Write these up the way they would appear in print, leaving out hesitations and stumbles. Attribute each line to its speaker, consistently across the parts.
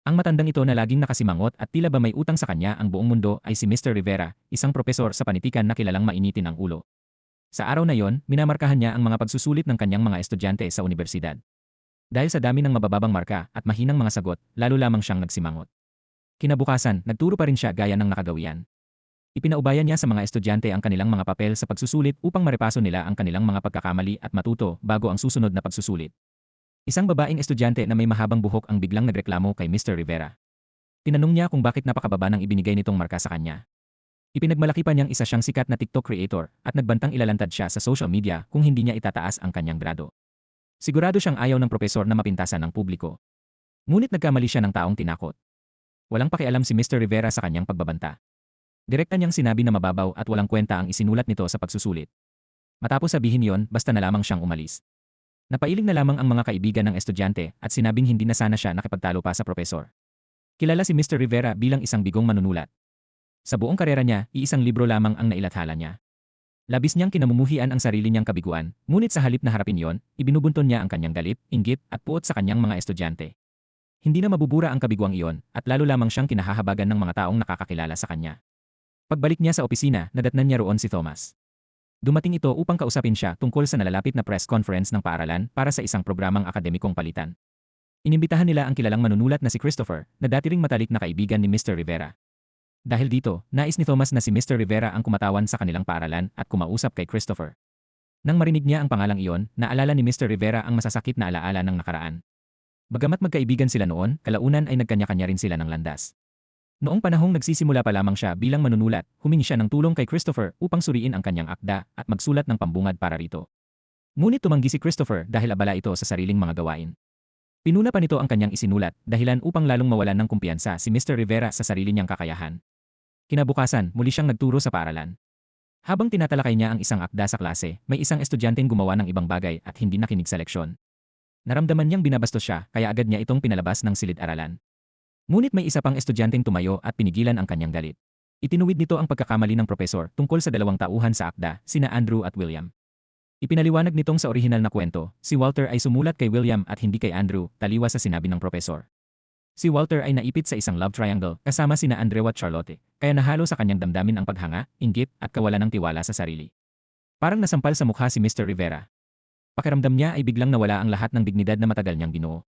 Speaker 1: Ang matandang ito na laging nakasimangot at tila ba may utang sa kanya ang buong mundo ay si Mr. Rivera, isang propesor sa panitikan na kilalang mainitin ang ulo. Sa araw na yon, minamarkahan niya ang mga pagsusulit ng kanyang mga estudyante sa unibersidad. Dahil sa dami ng mabababang marka at mahinang mga sagot, lalo lamang siyang nagsimangot. Kinabukasan, nagturo pa rin siya gaya ng nakagawian. Ipinaubayan niya sa mga estudyante ang kanilang mga papel sa pagsusulit upang marepaso nila ang kanilang mga pagkakamali at matuto bago ang susunod na pagsusulit. Isang babaeng estudyante na may mahabang buhok ang biglang nagreklamo kay Mr. Rivera. Tinanong niya kung bakit napakababa ng ibinigay nitong marka sa kanya. Ipinagmalaki pa niyang isa siyang sikat na TikTok creator at nagbantang ilalantad siya sa social media kung hindi niya itataas ang kanyang grado. Sigurado siyang ayaw ng propesor na mapintasan ng publiko. Ngunit nagkamali siya ng taong tinakot. Walang pakialam si Mr. Rivera sa kanyang pagbabanta. Direkta niyang sinabi na mababaw at walang kwenta ang isinulat nito sa pagsusulit. Matapos sabihin yon, basta na lamang siyang umalis. Napailing na lamang ang mga kaibigan ng estudyante at sinabing hindi na sana siya nakipagtalo pa sa propesor. Kilala si Mr. Rivera bilang isang bigong manunulat. Sa buong karera niya, iisang libro lamang ang nailathala niya. Labis niyang kinamumuhian ang sarili niyang kabiguan, ngunit sa halip na harapin yon, ibinubunton niya ang kanyang galit, inggit at puot sa kanyang mga estudyante. Hindi na mabubura ang kabiguang iyon at lalo lamang siyang kinahahabagan ng mga taong nakakakilala sa kanya. Pagbalik niya sa opisina, nadatnan niya roon si Thomas. Dumating ito upang kausapin siya tungkol sa nalalapit na press conference ng paaralan para sa isang programang akademikong palitan. Inimbitahan nila ang kilalang manunulat na si Christopher, na dati ring matalik na kaibigan ni Mr. Rivera. Dahil dito, nais ni Thomas na si Mr. Rivera ang kumatawan sa kanilang paaralan at kumausap kay Christopher. Nang marinig niya ang pangalang iyon, naalala ni Mr. Rivera ang masasakit na alaala ng nakaraan. Bagamat magkaibigan sila noon, kalaunan ay nagkanya-kanya rin sila ng landas. Noong panahong nagsisimula pa lamang siya bilang manunulat, humingi siya ng tulong kay Christopher upang suriin ang kanyang akda at magsulat ng pambungad para rito. Ngunit tumanggi si Christopher dahil abala ito sa sariling mga gawain. Pinuna pa nito ang kanyang isinulat, dahilan upang lalong mawalan ng kumpiyansa si Mr. Rivera sa sarili niyang kakayahan. Kinabukasan, muli siyang nagturo sa paaralan. Habang tinatalakay niya ang isang akda sa klase, may isang estudyanteng gumawa ng ibang bagay at hindi nakinig sa leksyon. Naramdaman niyang binabastos siya, kaya agad niya itong pinalabas ng silid-aralan. Ngunit may isa pang estudyanteng tumayo at pinigilan ang kanyang galit. Itinuwid nito ang pagkakamali ng propesor tungkol sa dalawang tauhan sa akda, sina Andrew at William. Ipinaliwanag nitong sa orihinal na kwento, si Walter ay sumulat kay William at hindi kay Andrew, taliwas sa sinabi ng propesor. Si Walter ay naipit sa isang love triangle kasama sina Andrew at Charlotte, kaya nahalo sa kanyang damdamin ang paghanga, inggit at kawalan ng tiwala sa sarili. Parang nasampal sa mukha si Mr. Rivera. Pakiramdam niya ay biglang nawala ang lahat ng dignidad na matagal niyang binuo.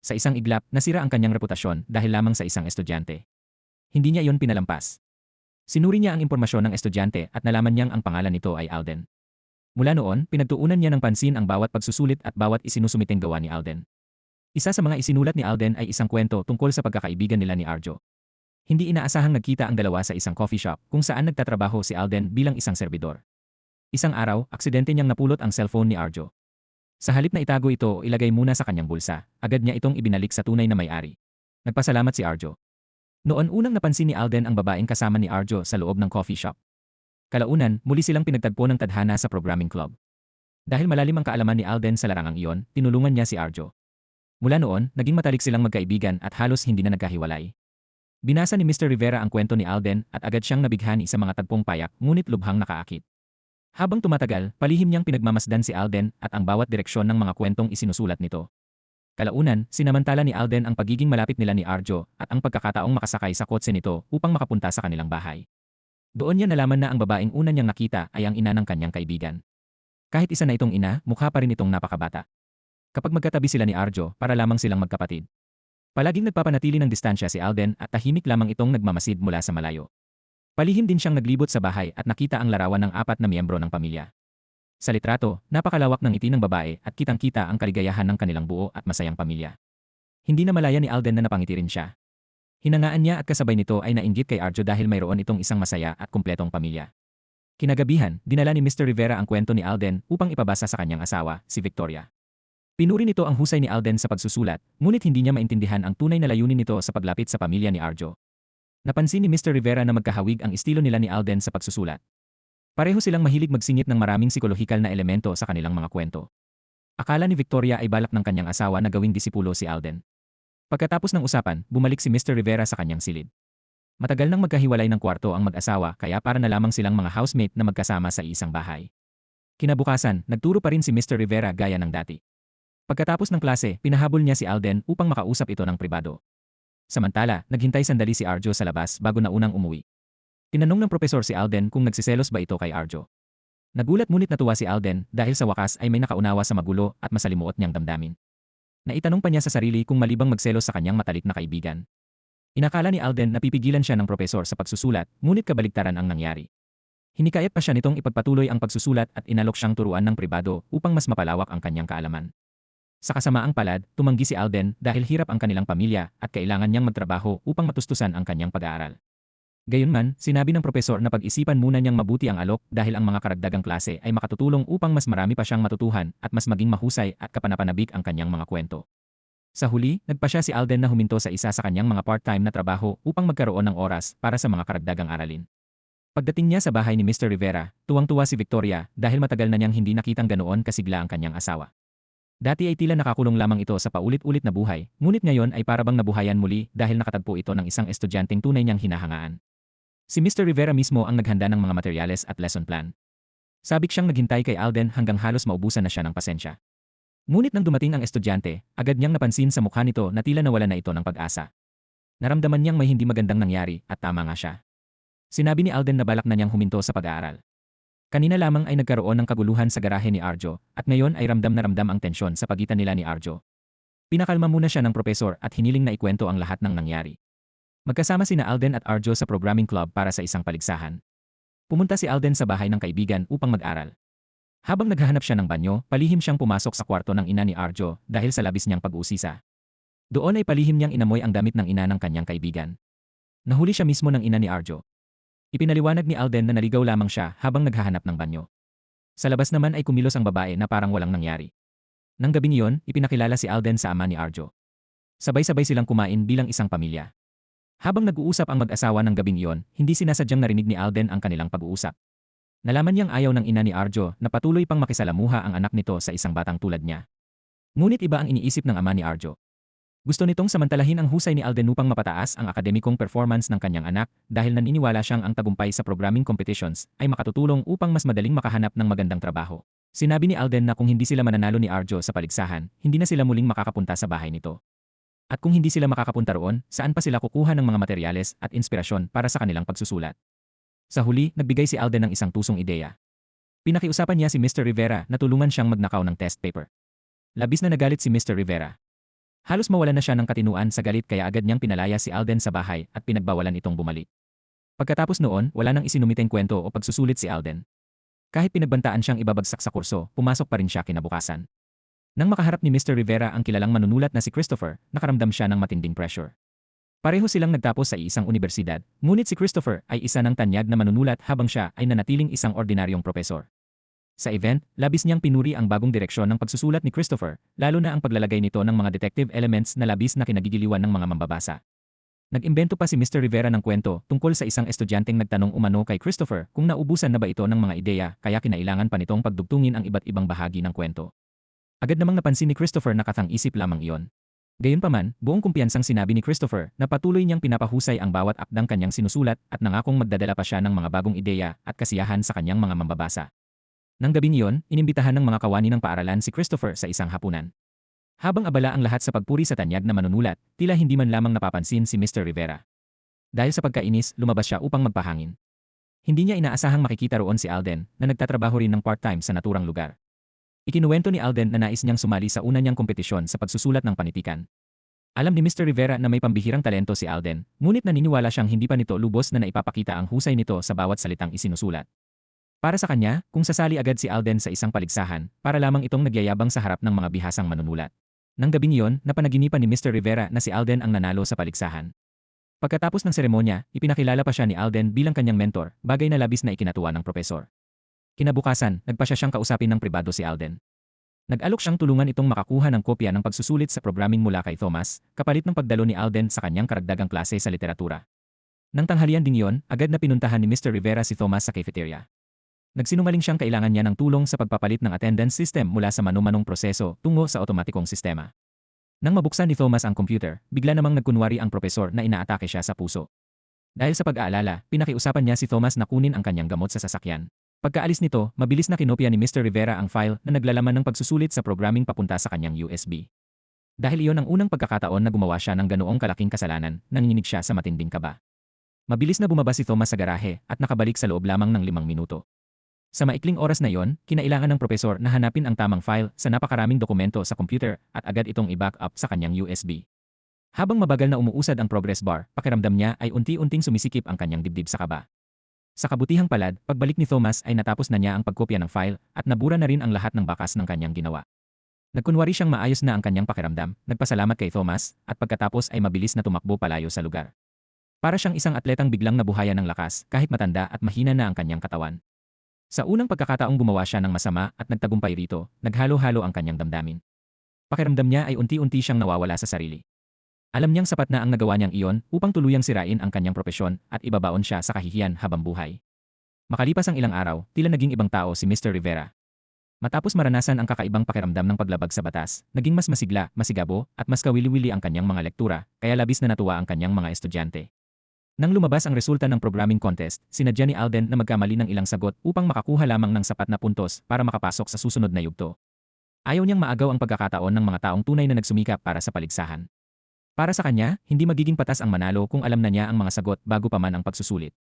Speaker 1: Sa isang iglap, nasira ang kanyang reputasyon dahil lamang sa isang estudyante. Hindi niya iyon pinalampas. Sinuri niya ang impormasyon ng estudyante at nalaman niyang ang pangalan nito ay Alden. Mula noon, pinagtuunan niya ng pansin ang bawat pagsusulit at bawat isinusumiteng gawa ni Alden. Isa sa mga isinulat ni Alden ay isang kwento tungkol sa pagkakaibigan nila ni Arjo. Hindi inaasahang nagkita ang dalawa sa isang coffee shop kung saan nagtatrabaho si Alden bilang isang serbidor. Isang araw, aksidente niyang napulot ang cellphone ni Arjo. Sa halip na itago ito o ilagay muna sa kanyang bulsa, agad niya itong ibinalik sa tunay na may-ari. Nagpasalamat si Arjo. Noon unang napansin ni Alden ang babaeng kasama ni Arjo sa loob ng coffee shop. Kalaunan, muli silang pinagtagpo ng tadhana sa programming club. Dahil malalim ang kaalaman ni Alden sa larangang iyon, tinulungan niya si Arjo. Mula noon, naging matalik silang magkaibigan at halos hindi na nagkahiwalay. Binasa ni Mr. Rivera ang kwento ni Alden at agad siyang nabighani sa mga tagpong payak ngunit lubhang nakaakit. Habang tumatagal, palihim niyang pinagmamasdan si Alden at ang bawat direksyon ng mga kwentong isinusulat nito. Kalaunan, sinamantala ni Alden ang pagiging malapit nila ni Arjo at ang pagkakataong makasakay sa kotse nito upang makapunta sa kanilang bahay. Doon niya nalaman na ang babaeng una niyang nakita ay ang ina ng kanyang kaibigan. Kahit isa na itong ina, mukha pa rin itong napakabata. Kapag magkatabi sila ni Arjo, para lamang silang magkapatid. Palaging nagpapanatili ng distansya si Alden at tahimik lamang itong nagmamasid mula sa malayo. Palihim din siyang naglibot sa bahay at nakita ang larawan ng 4 na miyembro ng pamilya. Sa litrato, napakalawak ng ngiti ng babae at kitang-kita ang kaligayahan ng kanilang buo at masayang pamilya. Hindi na malaya ni Alden na napangiti rin siya. Hinangaan niya at kasabay nito ay nainggit kay Arjo dahil mayroon itong isang masaya at kumpletong pamilya. Kinagabihan, dinala ni Mr. Rivera ang kwento ni Alden upang ipabasa sa kanyang asawa, si Victoria. Pinuri nito ang husay ni Alden sa pagsusulat, ngunit hindi niya maintindihan ang tunay na layunin nito sa paglapit sa pamilya ni Arjo. Napansin ni Mr. Rivera na magkahawig ang estilo nila ni Alden sa pagsusulat. Pareho silang mahilig magsingit ng maraming psikolohikal na elemento sa kanilang mga kwento. Akala ni Victoria ay balak ng kanyang asawa na gawing disipulo si Alden. Pagkatapos ng usapan, bumalik si Mr. Rivera sa kanyang silid. Matagal nang magkahiwalay ng kwarto ang mag-asawa kaya para na lamang silang mga housemate na magkasama sa isang bahay. Kinabukasan, nagturo pa rin si Mr. Rivera gaya ng dati. Pagkatapos ng klase, pinahabol niya si Alden upang makausap ito ng pribado. Samantala, naghintay sandali si Arjo sa labas bago na unang umuwi. Tinanong ng propesor si Alden kung nagsiselos ba ito kay Arjo. Nagulat ngunit natuwa si Alden dahil sa wakas ay may nakaunawa sa magulo at masalimuot niyang damdamin. Naitanong pa niya sa sarili kung malibang magselos sa kanyang matalik na kaibigan. Inakala ni Alden na pipigilan siya ng propesor sa pagsusulat, ngunit kabaligtaran ang nangyari. Hinikayat pa siya nitong ipagpatuloy ang pagsusulat at inalok siyang turuan ng pribado upang mas mapalawak ang kanyang kaalaman. Sa kasamaang palad, tumanggi si Alden dahil hirap ang kanilang pamilya at kailangan niyang magtrabaho upang matustusan ang kanyang pag-aaral. Gayunman, sinabi ng propesor na pag-isipan muna niyang mabuti ang alok dahil ang mga karagdagang klase ay makatutulong upang mas marami pa siyang matutuhan at mas maging mahusay at kapanapanabik ang kanyang mga kwento. Sa huli, nagpa siya si Alden na huminto sa isa sa kanyang mga part-time na trabaho upang magkaroon ng oras para sa mga karagdagang aralin. Pagdating niya sa bahay ni Mr. Rivera, tuwang-tuwa si Victoria dahil matagal na niyang hindi nakitang ganoon kasigla ang kanyang asawa. Dati ay tila nakakulong lamang ito sa paulit-ulit na buhay, ngunit ngayon ay parabang nabuhayan muli dahil nakatagpo ito ng isang estudyanteng tunay niyang hinahangaan. Si Mr. Rivera mismo ang naghanda ng mga materyales at lesson plan. Sabik siyang naghintay kay Alden hanggang halos maubusan na siya ng pasensya. Ngunit nang dumating ang estudyante, agad niyang napansin sa mukha nito na tila nawala na ito ng pag-asa. Naramdaman niyang may hindi magandang nangyari at tama nga siya. Sinabi ni Alden na balak na niyang huminto sa pag-aaral. Kanina lamang ay nagkaroon ng kaguluhan sa garahe ni Arjo at ngayon ay ramdam na ramdam ang tensyon sa pagitan nila ni Arjo. Pinakalma muna siya ng propesor at hiniling na ikwento ang lahat ng nangyari. Magkasama sina Alden at Arjo sa programming club para sa isang paligsahan. Pumunta si Alden sa bahay ng kaibigan upang mag-aral. Habang naghahanap siya ng banyo, palihim siyang pumasok sa kwarto ng ina ni Arjo dahil sa labis niyang pag-uusisa. Doon ay palihim niyang inamoy ang damit ng ina ng kanyang kaibigan. Nahuli siya mismo ng ina ni Arjo. Ipinaliwanag ni Alden na naligaw lamang siya habang naghahanap ng banyo. Sa labas naman ay kumilos ang babae na parang walang nangyari. Nang gabing iyon, ipinakilala si Alden sa ama ni Arjo. Sabay-sabay silang kumain bilang isang pamilya. Habang nag-uusap ang mag-asawa ng gabing iyon, hindi sinasadyang narinig ni Alden ang kanilang pag-uusap. Nalaman niyang ayaw ng ina ni Arjo na patuloy pang makisalamuha ang anak nito sa isang batang tulad niya. Ngunit iba ang iniisip ng ama ni Arjo. Gusto nitong samantalahin ang husay ni Alden upang mapataas ang akademikong performance ng kanyang anak dahil naniniwala siyang ang tagumpay sa programming competitions ay makatutulong upang mas madaling makahanap ng magandang trabaho. Sinabi ni Alden na kung hindi sila mananalo ni Arjo sa paligsahan, hindi na sila muling makakapunta sa bahay nito. At kung hindi sila makakapunta roon, saan pa sila kukuha ng mga materyales at inspirasyon para sa kanilang pagsusulat? Sa huli, nagbigay si Alden ng isang tusong ideya. Pinakiusapan niya si Mr. Rivera na tulungan siyang magnakaw ng test paper. Labis na nagalit si Mr. Rivera. Halos mawalan na siya ng katinuan sa galit kaya agad niyang pinalaya si Alden sa bahay at pinagbawalan itong bumalik. Pagkatapos noon, wala nang isinumiteng kwento o pagsusulit si Alden. Kahit pinagbantaan siyang ibabagsak sa kurso, pumasok pa rin siya kinabukasan. Nang makaharap ni Mr. Rivera ang kilalang manunulat na si Christopher, nakaramdam siya ng matinding pressure. Pareho silang nagtapos sa isang unibersidad, ngunit si Christopher ay isa ng tanyag na manunulat habang siya ay nanatiling isang ordinaryong propesor. Sa event, labis niyang pinuri ang bagong direksyon ng pagsusulat ni Christopher, lalo na ang paglalagay nito ng mga detective elements na labis na kinagigiliwan ng mga mambabasa. Nag-imbento pa si Mr. Rivera ng kwento tungkol sa isang estudyanteng nagtanong umano kay Christopher kung naubusan na ba ito ng mga ideya kaya kinailangan pa nitong pagdugtungin ang iba't ibang bahagi ng kwento. Agad namang napansin ni Christopher na katang-isip lamang iyon. Gayunpaman, buong kumpiyansang sinabi ni Christopher na patuloy niyang pinapahusay ang bawat akdang kanyang sinusulat at nangakong magdadala pa siya ng mga bagong ideya at kasiyahan sa kanyang mga mambabasa. Nang gabing iyon, inimbitahan ng mga kawani ng paaralan si Christopher sa isang hapunan. Habang abala ang lahat sa pagpuri sa tanyag na manunulat, tila hindi man lamang napapansin si Mr. Rivera. Dahil sa pagkainis, lumabas siya upang magpahangin. Hindi niya inaasahang makikita roon si Alden na nagtatrabaho rin ng part-time sa naturang lugar. Ikinuwento ni Alden na nais niyang sumali sa una niyang kompetisyon sa pagsusulat ng panitikan. Alam ni Mr. Rivera na may pambihirang talento si Alden, ngunit naniniwala siyang hindi pa nito lubos na naipapakita ang husay nito sa bawat salitang isinusulat. Para sa kanya, kung sasali agad si Alden sa isang paligsahan, para lamang itong nagyayabang sa harap ng mga bihasang manunulat. Nang gabing iyon, napanaginipan ni Mr. Rivera na si Alden ang nanalo sa paligsahan. Pagkatapos ng seremonya, ipinakilala pa siya ni Alden bilang kanyang mentor, bagay na labis na ikinatuwa ng propesor. Kinabukasan, nagpa siya siyang kausapin ng pribado si Alden. Nag-alok siyang tulungan itong makakuha ng kopya ng pagsusulit sa programming mula kay Thomas, kapalit ng pagdalo ni Alden sa kanyang karagdagang klase sa literatura. Nang tanghalian ding iyon, agad na pinuntahan ni Mr. Rivera si Thomas sa cafeteria. Nagsinungaling siyang kailangan niya ng tulong sa pagpapalit ng attendance system mula sa manu-manong proseso tungo sa otomatikong sistema. Nang mabuksan ni Thomas ang computer, bigla namang nagkunwari ang propesor na inaatake siya sa puso. Dahil sa pag-aalala, pinakiusapan niya si Thomas na kunin ang kanyang gamot sa sasakyan. Pagkaalis nito, mabilis na kinopya ni Mr. Rivera ang file na naglalaman ng pagsusulit sa programming papunta sa kanyang USB. Dahil iyon ang unang pagkakataon na gumawa siya ng ganoong kalaking kasalanan, nanginginig siya sa matinding kaba. Mabilis na bumaba si Thomas sa garahe at nakabalik sa loob lamang ng 5 minuto. Sa maikling oras na iyon, kinailangan ng propesor na hanapin ang tamang file sa napakaraming dokumento sa computer at agad itong i-back up sa kanyang USB. Habang mabagal na umuusad ang progress bar, pakiramdam niya ay unti-unting sumisikip ang kanyang dibdib sa kaba. Sa kabutihang palad, pagbalik ni Thomas ay natapos na niya ang pagkopya ng file at nabura na rin ang lahat ng bakas ng kanyang ginawa. Nagkunwari siyang maayos na ang kanyang pakiramdam, nagpasalamat kay Thomas, at pagkatapos ay mabilis na tumakbo palayo sa lugar. Para siyang isang atletang biglang nabuhayan ng lakas kahit matanda at mahina na ang kanyang katawan. Sa unang pagkakataong gumawa siya ng masama at nagtagumpay rito, naghalo-halo ang kanyang damdamin. Pakiramdam niya ay unti-unti siyang nawawala sa sarili. Alam niyang sapat na ang nagawa niyang iyon upang tuluyang sirain ang kanyang propesyon at ibabaon siya sa kahihiyan habang buhay. Makalipas ang ilang araw, tila naging ibang tao si Mr. Rivera. Matapos maranasan ang kakaibang pakiramdam ng paglabag sa batas, naging mas masigla, masigabo, at mas kawili-wili ang kanyang mga lektura, kaya labis na natuwa ang kanyang mga estudyante. Nang lumabas ang resulta ng programming contest, sinadya ni Alden na magkamali ng ilang sagot upang makakuha lamang ng sapat na puntos para makapasok sa susunod na yugto. Ayaw niyang maagaw ang pagkakataon ng mga taong tunay na nagsumikap para sa paligsahan. Para sa kanya, hindi magiging patas ang manalo kung alam na niya ang mga sagot bago pa man ang pagsusulit.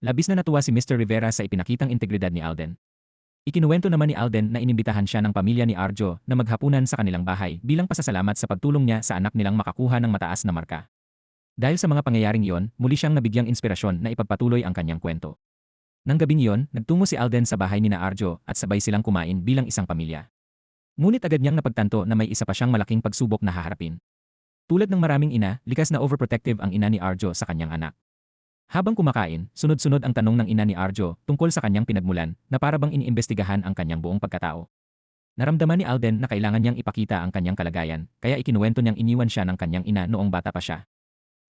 Speaker 1: Labis na natuwa si Mr. Rivera sa ipinakitang integridad ni Alden. Ikinuwento naman ni Alden na inimbitahan siya ng pamilya ni Arjo na maghapunan sa kanilang bahay bilang pasasalamat sa pagtulong niya sa anak nilang makakuha ng mataas na marka. Dahil sa mga pangyayaring iyon, muli siyang nabigyang inspirasyon na ipagpatuloy ang kanyang kwento. Nang gabing iyon, nagtungo si Alden sa bahay ni na Arjo at sabay silang kumain bilang isang pamilya. Ngunit agad niyang napagtanto na may isa pa siyang malaking pagsubok na haharapin. Tulad ng maraming ina, likas na overprotective ang ina ni Arjo sa kanyang anak. Habang kumakain, sunod-sunod ang tanong ng ina ni Arjo tungkol sa kanyang pinagmulan na para bang iniimbestigahan ang kanyang buong pagkatao. Naramdaman ni Alden na kailangan niyang ipakita ang kanyang kalagayan, kaya ikinuwento niyang iniwan siya ng kanyang ina noong bata pa siya.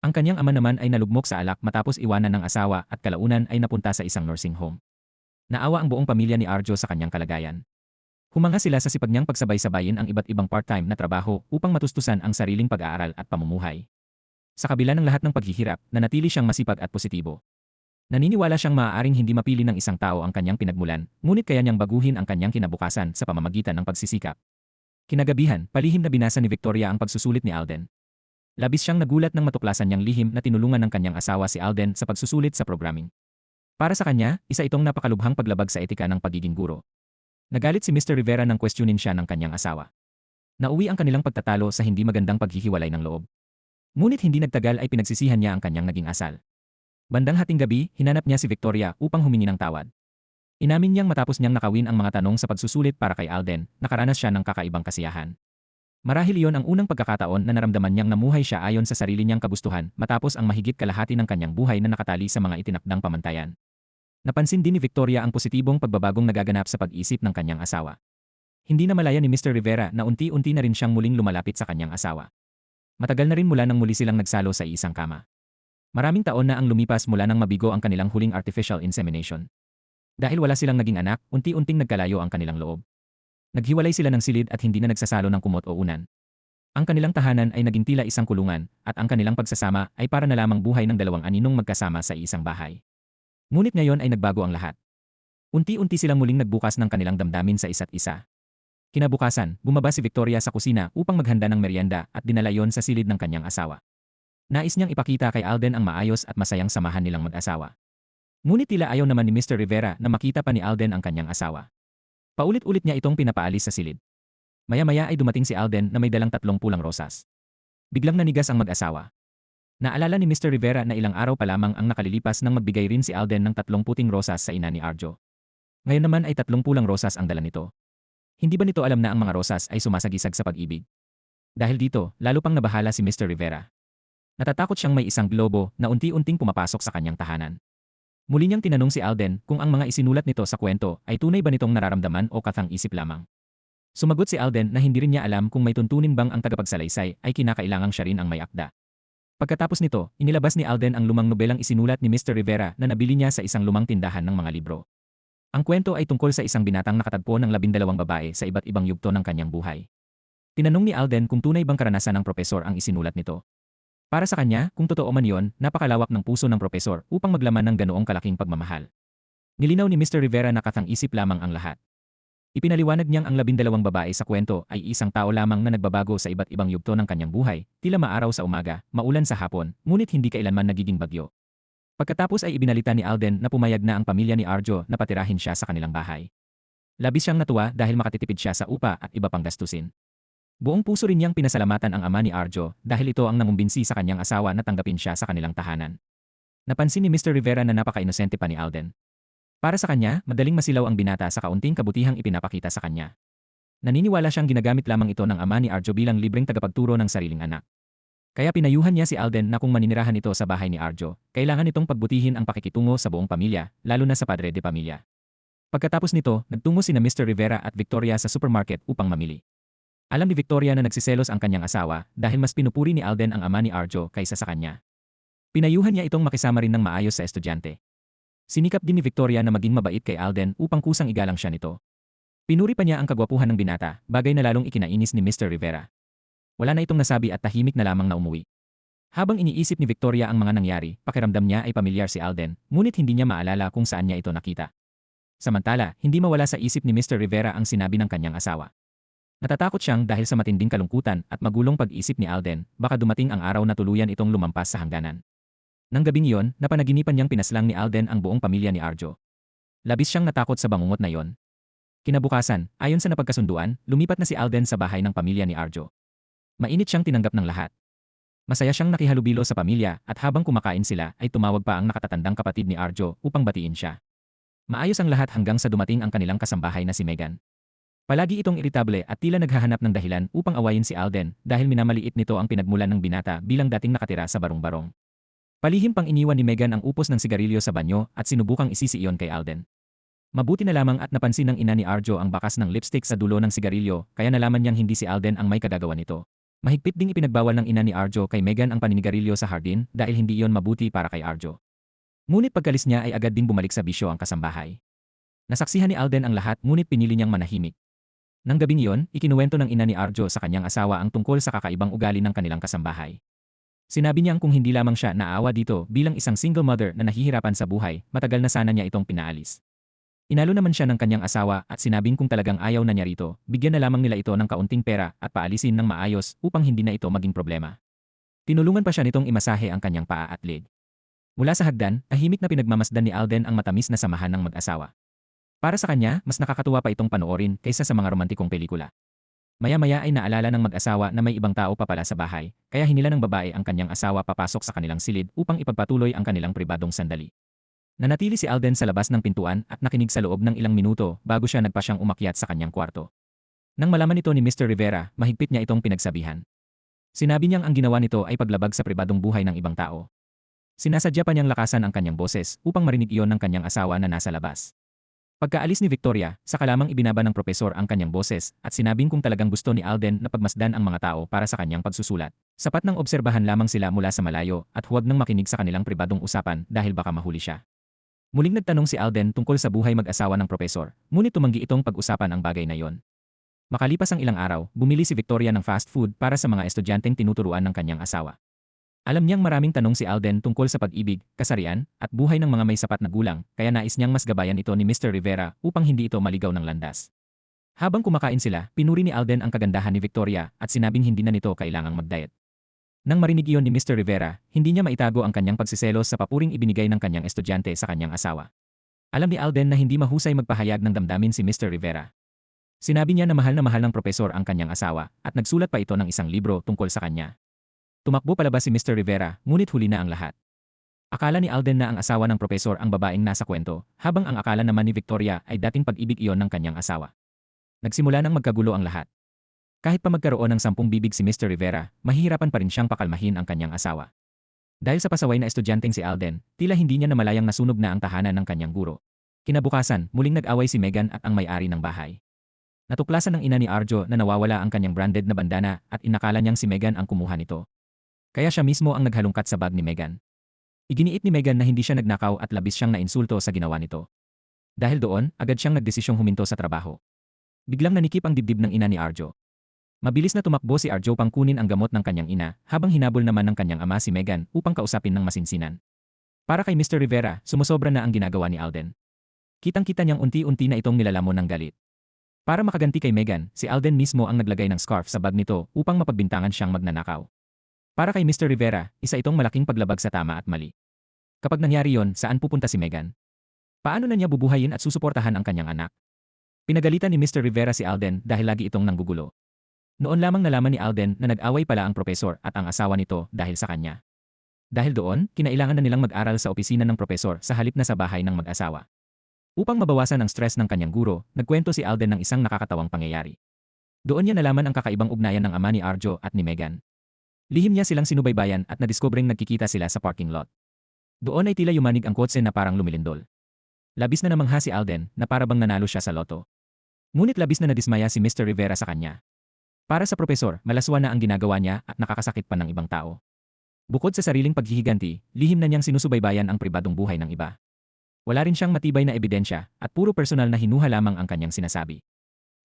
Speaker 1: Ang kanyang ama naman ay nalugmok sa alak matapos iwanan ng asawa at kalaunan ay napunta sa isang nursing home. Naawa ang buong pamilya ni Arjo sa kanyang kalagayan. Humanga sila sa sipag niyang pagsabay-sabayin ang iba't ibang part-time na trabaho upang matustusan ang sariling pag-aaral at pamumuhay. Sa kabila ng lahat ng paghihirap, nanatili siyang masipag at positibo. Naniniwala siyang maaaring hindi mapili ng isang tao ang kanyang pinagmulan, ngunit kaya niyang baguhin ang kanyang kinabukasan sa pamamagitan ng pagsisikap. Kinagabihan, palihim na binasa ni Victoria ang pagsusulit ni Alden. Labis siyang nagulat nang matuklasan niyang lihim na tinulungan ng kanyang asawa si Alden sa pagsusulit sa programming. Para sa kanya, isa itong napakalubhang paglabag sa etika ng pagiging guro. Nagalit si Mr. Rivera nang questionin siya ng kanyang asawa. Nauwi ang kanilang pagtatalo sa hindi magandang paghihiwalay ng loob. Ngunit hindi nagtagal ay pinagsisihan niya ang kanyang naging asal. Bandang hating gabi, hinanap niya si Victoria upang humingi ng tawad. Inamin niyang matapos niyang nakawin ang mga tanong sa pagsusulit para kay Alden, nakaranas siya ng kakaibang kasiyahan. Marahil iyon ang unang pagkakataon na naramdaman niyang namuhay siya ayon sa sarili niyang kagustuhan matapos ang mahigit kalahati ng kanyang buhay na nakatali sa mga itinakdang pamantayan. Napansin din ni Victoria ang positibong pagbabagong nagaganap sa pag-isip ng kanyang asawa. Hindi na malaya ni Mr. Rivera na unti-unti na rin siyang muling lumalapit sa kanyang asawa. Matagal na rin mula nang muli silang nagsalo sa isang kama. Maraming taon na ang lumipas mula nang mabigo ang kanilang huling artificial insemination. Dahil wala silang naging anak, unti-unting nagkalayo ang kanilang loob. Naghiwalay sila ng silid at hindi na nagsasalo ng kumot o unan. Ang kanilang tahanan ay naging tila isang kulungan at ang kanilang pagsasama ay para na lamang buhay ng dalawang aninong magkasama sa isang bahay. Ngunit ngayon ay nagbago ang lahat. Unti-unti silang muling nagbukas ng kanilang damdamin sa isa't isa. Kinabukasan, bumaba si Victoria sa kusina upang maghanda ng merienda at dinala iyon sa silid ng kanyang asawa. Nais niyang ipakita kay Alden ang maayos at masayang samahan nilang mag-asawa. Ngunit tila ayaw naman ni Mr. Rivera na makita pa ni Alden ang kanyang asawa. Paulit-ulit niya itong pinapaalis sa silid. Maya-maya ay dumating si Alden na may dalang 30 pulang rosas. Biglang nanigas ang mag-asawa. Naalala ni Mr. Rivera na ilang araw pa lamang ang nakalilipas nang magbigay rin si Alden ng 30 puting rosas sa ina ni Arjo. Ngayon naman ay 30 pulang rosas ang dala nito. Hindi ba nito alam na ang mga rosas ay sumasagisag sa pag-ibig? Dahil dito, lalo pang nabahala si Mr. Rivera. Natatakot siyang may isang globo na unti-unting pumapasok sa kanyang tahanan. Muli niyang tinanong si Alden kung ang mga isinulat nito sa kwento ay tunay ba nitong nararamdaman o kathang-isip lamang. Sumagot si Alden na hindi rin niya alam kung may tuntunin bang ang tagapagsalaysay ay kinakailangang siya rin ang may akda. Pagkatapos nito, inilabas ni Alden ang lumang nobelang isinulat ni Mr. Rivera na nabili niya sa isang lumang tindahan ng mga libro. Ang kwento ay tungkol sa isang binatang nakatagpo ng 12 babae sa iba't ibang yugto ng kanyang buhay. Tinanong ni Alden kung tunay bang karanasan ng propesor ang isinulat nito. Para sa kanya, kung totoo man yon, napakalawak ng puso ng propesor upang maglaman ng ganoong kalaking pagmamahal. Nilinaw ni Mr. Rivera na kathang-isip lamang ang lahat. Ipinaliwanag niyang ang 12 babae sa kwento ay isang tao lamang na nagbabago sa iba't ibang yugto ng kanyang buhay, tila maaraw sa umaga, maulan sa hapon, ngunit hindi kailanman nagiging bagyo. Pagkatapos ay ibinalita ni Alden na pumayag na ang pamilya ni Arjo na patirahin siya sa kanilang bahay. Labis siyang natuwa dahil makatitipid siya sa upa at iba pang gastusin. Buong puso rin niyang pinasalamatan ang ama ni Arjo dahil ito ang nangumbinsi sa kanyang asawa na tanggapin siya sa kanilang tahanan. Napansin ni Mr. Rivera na napaka-inosente pa ni Alden. Para sa kanya, madaling masilaw ang binata sa kaunting kabutihang ipinapakita sa kanya. Naniniwala siyang ginagamit lamang ito ng ama ni Arjo bilang libreng tagapagturo ng sariling anak. Kaya pinayuhan niya si Alden na kung maninirahan ito sa bahay ni Arjo, kailangan itong pagbutihin ang pakikitungo sa buong pamilya, lalo na sa padre de pamilya. Pagkatapos nito, nagtungo sina Mr. Rivera at Victoria sa supermarket upang mamili. Alam ni Victoria na nagsiselos ang kanyang asawa dahil mas pinupuri ni Alden ang ama ni Arjo kaysa sa kanya. Pinayuhan niya itong makisama rin ng maayos sa estudyante. Sinikap din ni Victoria na maging mabait kay Alden upang kusang igalang siya nito. Pinuri pa niya ang kagwapuhan ng binata, bagay na lalong ikinainis ni Mr. Rivera. Wala na itong nasabi at tahimik na lamang na umuwi. Habang iniisip ni Victoria ang mga nangyari, pakiramdam niya ay pamilyar si Alden, ngunit hindi niya maalala kung saan niya ito nakita. Samantala, hindi mawala sa isip ni Mr. Rivera ang sinabi ng kanyang asawa. Natatakot siyang dahil sa matinding kalungkutan at magulong pag-isip ni Alden, baka dumating ang araw na tuluyan itong lumampas sa hangganan. Nang gabing iyon, napanaginipan niyang pinaslang ni Alden ang buong pamilya ni Arjo. Labis siyang natakot sa bangungot na iyon. Kinabukasan, ayon sa napagkasunduan, lumipat na si Alden sa bahay ng pamilya ni Arjo. Mainit siyang tinanggap ng lahat. Masaya siyang nakihalubilo sa pamilya at habang kumakain sila ay tumawag pa ang nakatatandang kapatid ni Arjo upang batiin siya. Maayos ang lahat hanggang sa dumating ang kanilang kasambahay na si Megan. Palagi itong iritable at tila naghahanap ng dahilan upang awayin si Alden dahil minamaliit nito ang pinagmulan ng binata bilang dating nakatira sa barong-barong. Palihim pang iniwan ni Megan ang upos ng sigarilyo sa banyo at sinubukang isisi iyon kay Alden. Mabuti na lamang at napansin ng ina ni Arjo ang bakas ng lipstick sa dulo ng sigarilyo kaya nalaman niyang hindi si Alden ang may kagagawa nito. Mahigpit ding ipinagbawal ng ina ni Arjo kay Megan ang paninigarilyo sa hardin dahil hindi iyon mabuti para kay Arjo. Ngunit pagkalis niya ay agad ding bumalik sa bisyo ang kasambahay. Nasaksihan ni Alden ang lahat ngunit pinili niyang manahimik. Nang gabing iyon, ikinuwento ng ina ni Arjo sa kanyang asawa ang tungkol sa kakaibang ugali ng kanilang kasambahay. Sinabi niyang kung hindi lamang siya naawa dito bilang isang single mother na nahihirapan sa buhay, matagal na sana niya itong pinaalis. Inalo naman siya ng kanyang asawa at sinabing kung talagang ayaw na niya rito, bigyan na lamang nila ito ng kaunting pera at paalisin ng maayos upang hindi na ito maging problema. Tinulungan pa siya nitong imasahe ang kanyang paa at leg. Mula sa hagdan, tahimik na pinagmamasdan ni Alden ang matamis na samahan ng mag-asawa. Para sa kanya, mas nakakatuwa pa itong panoorin kaysa sa mga romantikong pelikula. Maya-maya ay naalala ng mag-asawa na may ibang tao pa pala sa bahay, kaya hinila ng babae ang kanyang asawa papasok sa kanilang silid upang ipagpatuloy ang kanilang pribadong sandali. Nanatili si Alden sa labas ng pintuan at nakinig sa loob ng ilang minuto bago siya nagpasyang umakyat sa kanyang kwarto. Nang malaman ito ni Mr. Rivera, mahigpit niya itong pinagsabihan. Sinabi niyang ang ginawa nito ay paglabag sa pribadong buhay ng ibang tao. Sinasadya pa niyang lakasan ang kanyang boses upang marinig iyon ng kanyang asawa na nasa labas. Pagkaalis ni Victoria, saka lamang ibinaba ng propesor ang kanyang boses at sinabing kung talagang gusto ni Alden na pagmasdan ang mga tao para sa kanyang pagsusulat. Sapat nang obserbahan lamang sila mula sa malayo at huwag nang makinig sa kanilang pribadong usapan dahil baka mahuli siya. Muling nagtanong si Alden tungkol sa buhay mag-asawa ng propesor, ngunit tumanggi itong pag-usapan ang bagay na yon. Makalipas ang ilang araw, bumili si Victoria ng fast food para sa mga estudyanteng tinuturuan ng kanyang asawa. Alam niyang maraming tanong si Alden tungkol sa pag-ibig, kasarian, at buhay ng mga may sapat na gulang, kaya nais niyang mas gabayan ito ni Mr. Rivera upang hindi ito maligaw ng landas. Habang kumakain sila, pinuri ni Alden ang kagandahan ni Victoria at sinabing hindi na nito kailangang mag-diet. Nang marinig iyon ni Mr. Rivera, hindi niya maitago ang kanyang pagsiselos sa papuring ibinigay ng kanyang estudyante sa kanyang asawa. Alam ni Alden na hindi mahusay magpahayag ng damdamin si Mr. Rivera. Sinabi niya na mahal ng propesor ang kanyang asawa at nagsulat pa ito ng isang libro tungkol sa kanya. Tumakbo palabas si Mr. Rivera, ngunit huli na ang lahat. Akala ni Alden na ang asawa ng propesor ang babaeng nasa kwento, habang ang akala naman ni Victoria ay dating pag-ibig iyon ng kanyang asawa. Nagsimula nang magkagulo ang lahat. Kahit pa magkaroon ng 10 bibig si Mr. Rivera, mahihirapan pa rin siyang pakalmahin ang kanyang asawa. Dahil sa pasaway na estudyanteng si Alden, tila hindi niya namalayang nasunog na ang tahanan ng kanyang guro. Kinabukasan, muling nag-away si Megan at ang may-ari ng bahay. Natuklasan ng ina ni Arjo na nawawala ang kanyang branded na bandana at inakala niyang si Megan ang kumuha nito. Kaya siya mismo ang naghalungkat sa bag ni Megan. Iginiit ni Megan na hindi siya nagnakaw at labis siyang nainsulto sa ginawa nito. Dahil doon, agad siyang nagdesisyong huminto sa trabaho. Biglang nanikip ang dibdib ng ina ni Arjo. Mabilis na tumakbo si Arjo pang kunin ang gamot ng kanyang ina, habang hinabol naman ng kanyang ama si Megan upang kausapin ng masinsinan. Para kay Mr. Rivera, sumusobra na ang ginagawa ni Alden. Kitang-kita niyang unti-unti na itong nilalamon ng galit. Para makaganti kay Meghan, si Alden mismo ang naglagay ng scarf sa bag nito upang mapagbintangan siyang magnanakaw. Para kay Mr. Rivera, isa itong malaking paglabag sa tama at mali. Kapag nangyari yon, saan pupunta si Meghan? Paano na niya bubuhayin at susuportahan ang kanyang anak? Pinagalitan ni Mr. Rivera si Alden dahil lagi itong nanggugulo. Noon lamang nalaman ni Alden na nag-away pala ang propesor at ang asawa nito dahil sa kanya. Dahil doon, kinailangan na nilang mag-aral sa opisina ng propesor sa halip na sa bahay ng mag-asawa. Upang mabawasan ang stress ng kanyang guro, nagkwento si Alden ng isang nakakatawang pangyayari. Doon niya nalaman ang kakaibang ugnayan ng ama ni Arjo at ni Meghan. Lihim niya silang sinubaybayan at nadiskobring nagkikita sila sa parking lot. Doon ay tila yumanig ang kotse na parang lumilindol. Labis na namangha si Alden na para bang nanalo siya sa loto. Ngunit labis na nadismaya si Mr. Rivera sa kanya. Para sa propesor, malaswa na ang ginagawa niya at nakakasakit pa ng ibang tao. Bukod sa sariling paghihiganti, lihim na niyang sinusubaybayan ang pribadong buhay ng iba. Wala rin siyang matibay na ebidensya at puro personal na hinuha lamang ang kanyang sinasabi.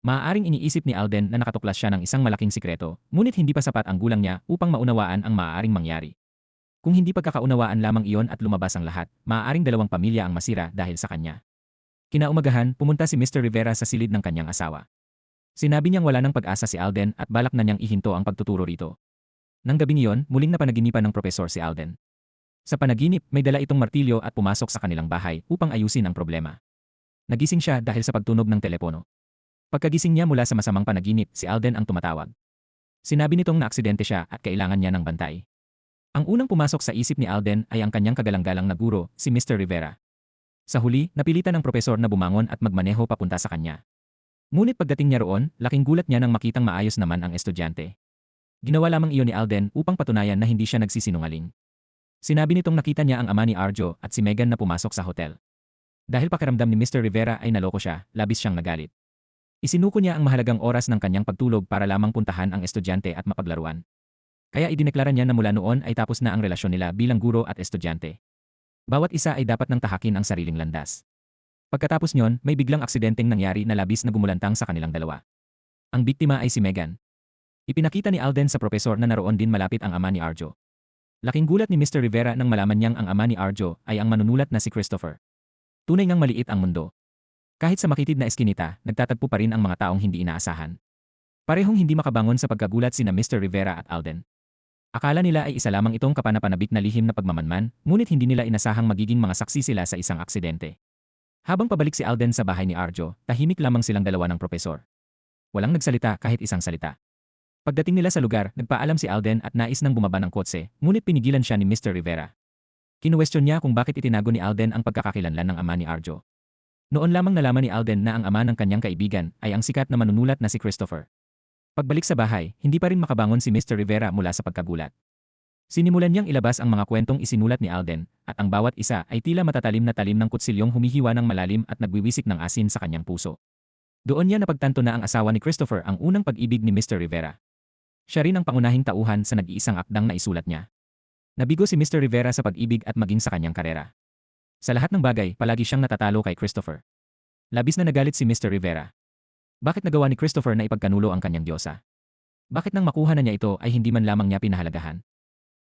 Speaker 1: Maaaring iniisip ni Alden na nakatuklas siya ng isang malaking sikreto, ngunit hindi pa sapat ang gulang niya upang maunawaan ang maaaring mangyari. Kung hindi pagkakaunawaan lamang iyon at lumabas ang lahat, maaaring dalawang pamilya ang masira dahil sa kanya. Kinaumagahan, pumunta si Mr. Rivera sa silid ng kanyang asawa. Sinabi niyang wala ng pag-asa si Alden at balak na niyang ihinto ang pagtuturo rito. Nang gabing iyon, muling napanaginipan ng propesor si Alden. Sa panaginip, may dala itong martilyo at pumasok sa kanilang bahay upang ayusin ang problema. Nagising siya dahil sa pagtunog ng telepono. Pagkagising niya mula sa masamang panaginip, si Alden ang tumatawag. Sinabi nitong naaksidente siya at kailangan niya ng bantay. Ang unang pumasok sa isip ni Alden ay ang kanyang kagalang-galang na guro, si Mr. Rivera. Sa huli, napilitan ng propesor na bumangon at magmaneho papunta sa kanya. Ngunit pagdating niya roon, laking gulat niya nang makitang maayos naman ang estudyante. Ginawa lamang iyon ni Alden upang patunayan na hindi siya nagsisinungaling. Sinabi nitong nakita niya ang ama ni Arjo at si Meghan na pumasok sa hotel. Dahil pakiramdam ni Mr. Rivera ay naloko siya, labis siyang nagalit. Isinuko niya ang mahalagang oras ng kanyang pagtulog para lamang puntahan ang estudyante at mapaglaruan. Kaya idineklara niya na mula noon ay tapos na ang relasyon nila bilang guro at estudyante. Bawat isa ay dapat nang tahakin ang sariling landas. Pagkatapos niyon, may biglang aksidenteng nangyari na labis na gumulantang sa kanilang dalawa. Ang biktima ay si Meghan. Ipinakita ni Alden sa propesor na naroon din malapit ang ama ni Arjo. Laking gulat ni Mr. Rivera nang malaman niyang ang ama ni Arjo ay ang manunulat na si Christopher. Tunay ngang maliit ang mundo. Kahit sa makitid na eskinita, nagtatagpo pa rin ang mga taong hindi inaasahan. Parehong hindi makabangon sa pagkagulat sina Mr. Rivera at Alden. Akala nila ay isa lamang itong kapanapanabik na lihim na pagmamanman, ngunit hindi nila inasahang magiging mga saksi sila sa isang aksidente. Habang pabalik si Alden sa bahay ni Arjo, tahimik lamang silang dalawa ng propesor. Walang nagsalita kahit isang salita. Pagdating nila sa lugar, nagpaalam si Alden at nais nang bumaba ng kotse, ngunit pinigilan siya ni Mr. Rivera. Kinuwestiyon niya kung bakit itinago ni Alden ang pagkakakilanlan ng ama ni Arjo. Noon lamang nalaman ni Alden na ang ama ng kanyang kaibigan ay ang sikat na manunulat na si Christopher. Pagbalik sa bahay, hindi pa rin makabangon si Mr. Rivera mula sa pagkagulat. Sinimulan niyang ilabas ang mga kwentong isinulat ni Alden, at ang bawat isa ay tila matatalim na talim ng kutsilyong humihiwa ng malalim at nagwiwisik ng asin sa kanyang puso. Doon niya napagtanto na ang asawa ni Christopher ang unang pag-ibig ni Mr. Rivera. Siya rin ang pangunahing tauhan sa nag-iisang akdang na isulat niya. Nabigo si Mr. Rivera sa pag-ibig at maging sa kanyang karera. Sa lahat ng bagay, palagi siyang natatalo kay Christopher. Labis na nagalit si Mr. Rivera. Bakit nagawa ni Christopher na ipagkanulo ang kanyang diyosa? Bakit nang makuha na niya ito ay hindi man lamang niya pinahalagahan?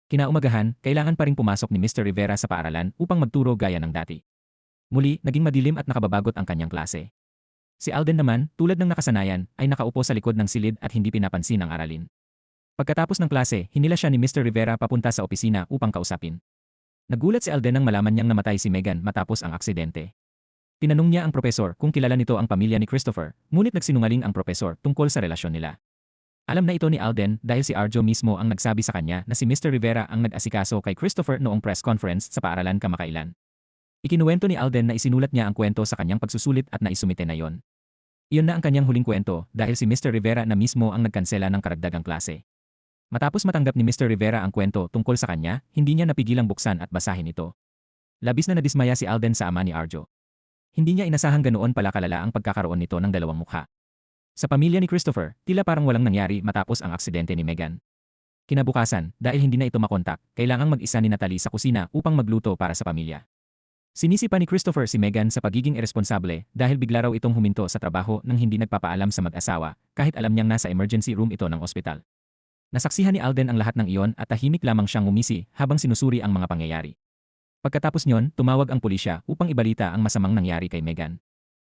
Speaker 1: Kinaumagahan, kailangan pa ring pumasok ni Mr. Rivera sa paaralan upang magturo gaya ng dati. Muli, naging madilim at nakababagot ang kanyang klase. Si Alden naman, tulad ng nakasanayan, ay nakaupo sa likod ng silid at hindi pinapansin ang aralin. Pagkatapos ng klase, hinila siya ni Mr. Rivera papunta sa opisina upang kausapin. Nagulat si Alden nang malaman niyang namatay si Meghan matapos ang aksidente. Tinanong niya ang propesor kung kilala nito ang pamilya ni Christopher, ngunit nagsinungaling ang propesor tungkol sa relasyon nila. Alam na ito ni Alden dahil si Arjo mismo ang nagsabi sa kanya na si Mr. Rivera ang nag-asikaso kay Christopher noong press conference sa paaralan kamakailan. Ikinuwento ni Alden na isinulat niya ang kwento sa kanyang pagsusulit at naisumite na yon. Iyon na ang kanyang huling kwento dahil si Mr. Rivera na mismo ang nagkansela ng karagdagang klase. Matapos matanggap ni Mr. Rivera ang kwento tungkol sa kanya, hindi niya napigilang buksan at basahin ito. Labis na nadismaya si Alden sa ama ni Arjo. Hindi niya inasahang ganoon pala kalala ang pagkakaroon nito ng dalawang mukha. Sa pamilya ni Christopher, tila parang walang nangyari matapos ang aksidente ni Meghan. Kinabukasan, dahil hindi na ito makontak, kailangang mag-isa ni Natalie sa kusina upang magluto para sa pamilya. Sinisi pa ni Christopher si Meghan sa pagiging irresponsable dahil bigla raw itong huminto sa trabaho nang hindi nagpapaalam sa mag-asawa kahit alam niyang nasa emergency room ito ng ospital. Nasaksihan ni Alden ang lahat ng iyon at tahimik lamang siyang ngumisi habang sinusuri ang mga pangyayari. Pagkatapos niyon, tumawag ang pulisya upang ibalita ang masamang nangyari kay Meghan.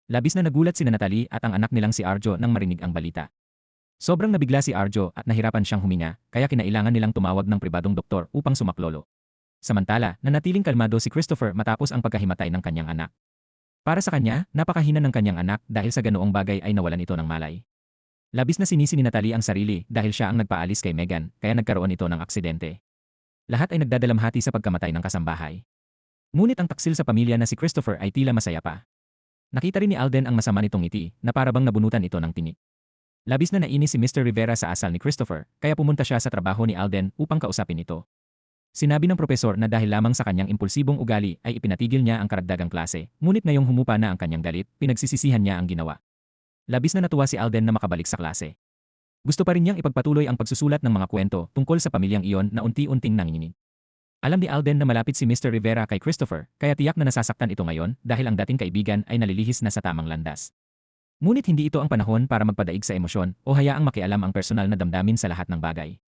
Speaker 1: Labis na nagulat sina Natalie at ang anak nilang si Arjo nang marinig ang balita. Sobrang nabigla si Arjo at nahirapan siyang huminga, kaya kinailangan nilang tumawag ng pribadong doktor upang sumaklolo. Samantala, nanatiling kalmado si Christopher matapos ang pagkahimatay ng kanyang anak. Para sa kanya, napakahina ng kanyang anak dahil sa ganoong bagay ay nawalan ito ng malay. Labis na sinisi ni Natalie ang sarili dahil siya ang nagpaalis kay Megan, kaya nagkaroon ito ng aksidente. Lahat ay nagdadalamhati sa pagkamatay ng kasambahay. Ngunit ang taksil sa pamilya na si Christopher ay tila masaya pa. Nakita rin ni Alden ang masama nitong ngiti na parabang nabunutan ito ng tinik. Labis na nainis si Mr. Rivera sa asal ni Christopher, kaya pumunta siya sa trabaho ni Alden upang kausapin ito. Sinabi ng propesor na dahil lamang sa kanyang impulsibong ugali ay ipinatigil niya ang karagdagang klase, ngunit ngayong humupa na ang kanyang galit, pinagsisisihan niya ang ginawa. Labis na natuwa si Alden na makabalik sa klase. Gusto pa rin niyang ipagpatuloy ang pagsusulat ng mga kwento tungkol sa pamilyang iyon na unti-unting nanginginig. Alam ni Alden na malapit si Mr. Rivera kay Christopher, kaya tiyak na nasasaktan ito ngayon dahil ang dating kaibigan ay nalilihis na sa tamang landas. Ngunit hindi ito ang panahon para magpadaig sa emosyon o hayaang makialam ang personal na damdamin sa lahat ng bagay.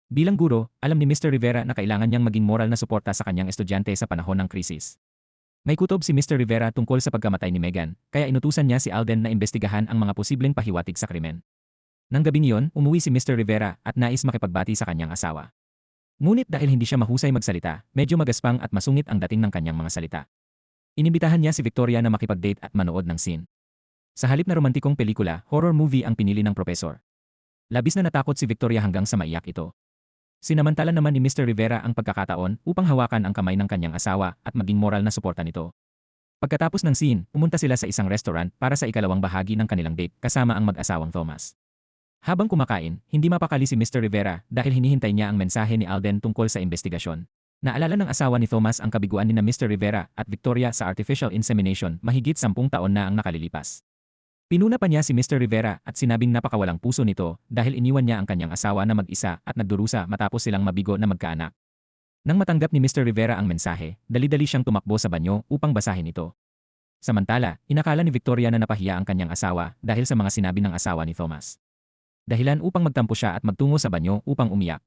Speaker 1: Bilang guro, alam ni Mr. Rivera na kailangan niyang maging moral na suporta sa kanyang estudyante sa panahon ng krisis. May kutob si Mr. Rivera tungkol sa pagkamatay ni Megan, kaya inutusan niya si Alden na imbestigahan ang mga posibleng pahiwatig sa krimen. Nang gabing iyon, umuwi si Mr. Rivera at nais makipagbati sa kanyang asawa. Ngunit dahil hindi siya mahusay magsalita, medyo magaspang at masungit ang dating ng kanyang mga salita. Inibitahan niya si Victoria na makipag-date at manood ng scene. Sa halip na romantikong pelikula, horror movie ang pinili ng propesor. Labis na natakot si Victoria hanggang sa maiyak ito. Sinamantala naman ni Mr. Rivera ang pagkakataon upang hawakan ang kamay ng kanyang asawa at maging moral na suporta nito. Pagkatapos ng scene, pumunta sila sa isang restaurant para sa ikalawang bahagi ng kanilang date kasama ang mag-asawang Thomas. Habang kumakain, hindi mapakali si Mr. Rivera dahil hinihintay niya ang mensahe ni Alden tungkol sa investigasyon. Naalala ng asawa ni Thomas ang kabiguan ni na Mr. Rivera at Victoria sa artificial insemination mahigit 10 taon na ang nakalilipas. Pinuna pa niya si Mr. Rivera at sinabing napakawalang puso nito dahil iniwan niya ang kanyang asawa na mag-isa at nagdurusa matapos silang mabigo na magkaanak. Nang matanggap ni Mr. Rivera ang mensahe, dali-dali siyang tumakbo sa banyo upang basahin ito. Samantala, inakala ni Victoria na napahiya ang kanyang asawa dahil sa mga sinabi ng asawa ni Thomas. Dahilan upang magtampo siya at magtungo sa banyo upang umiyak.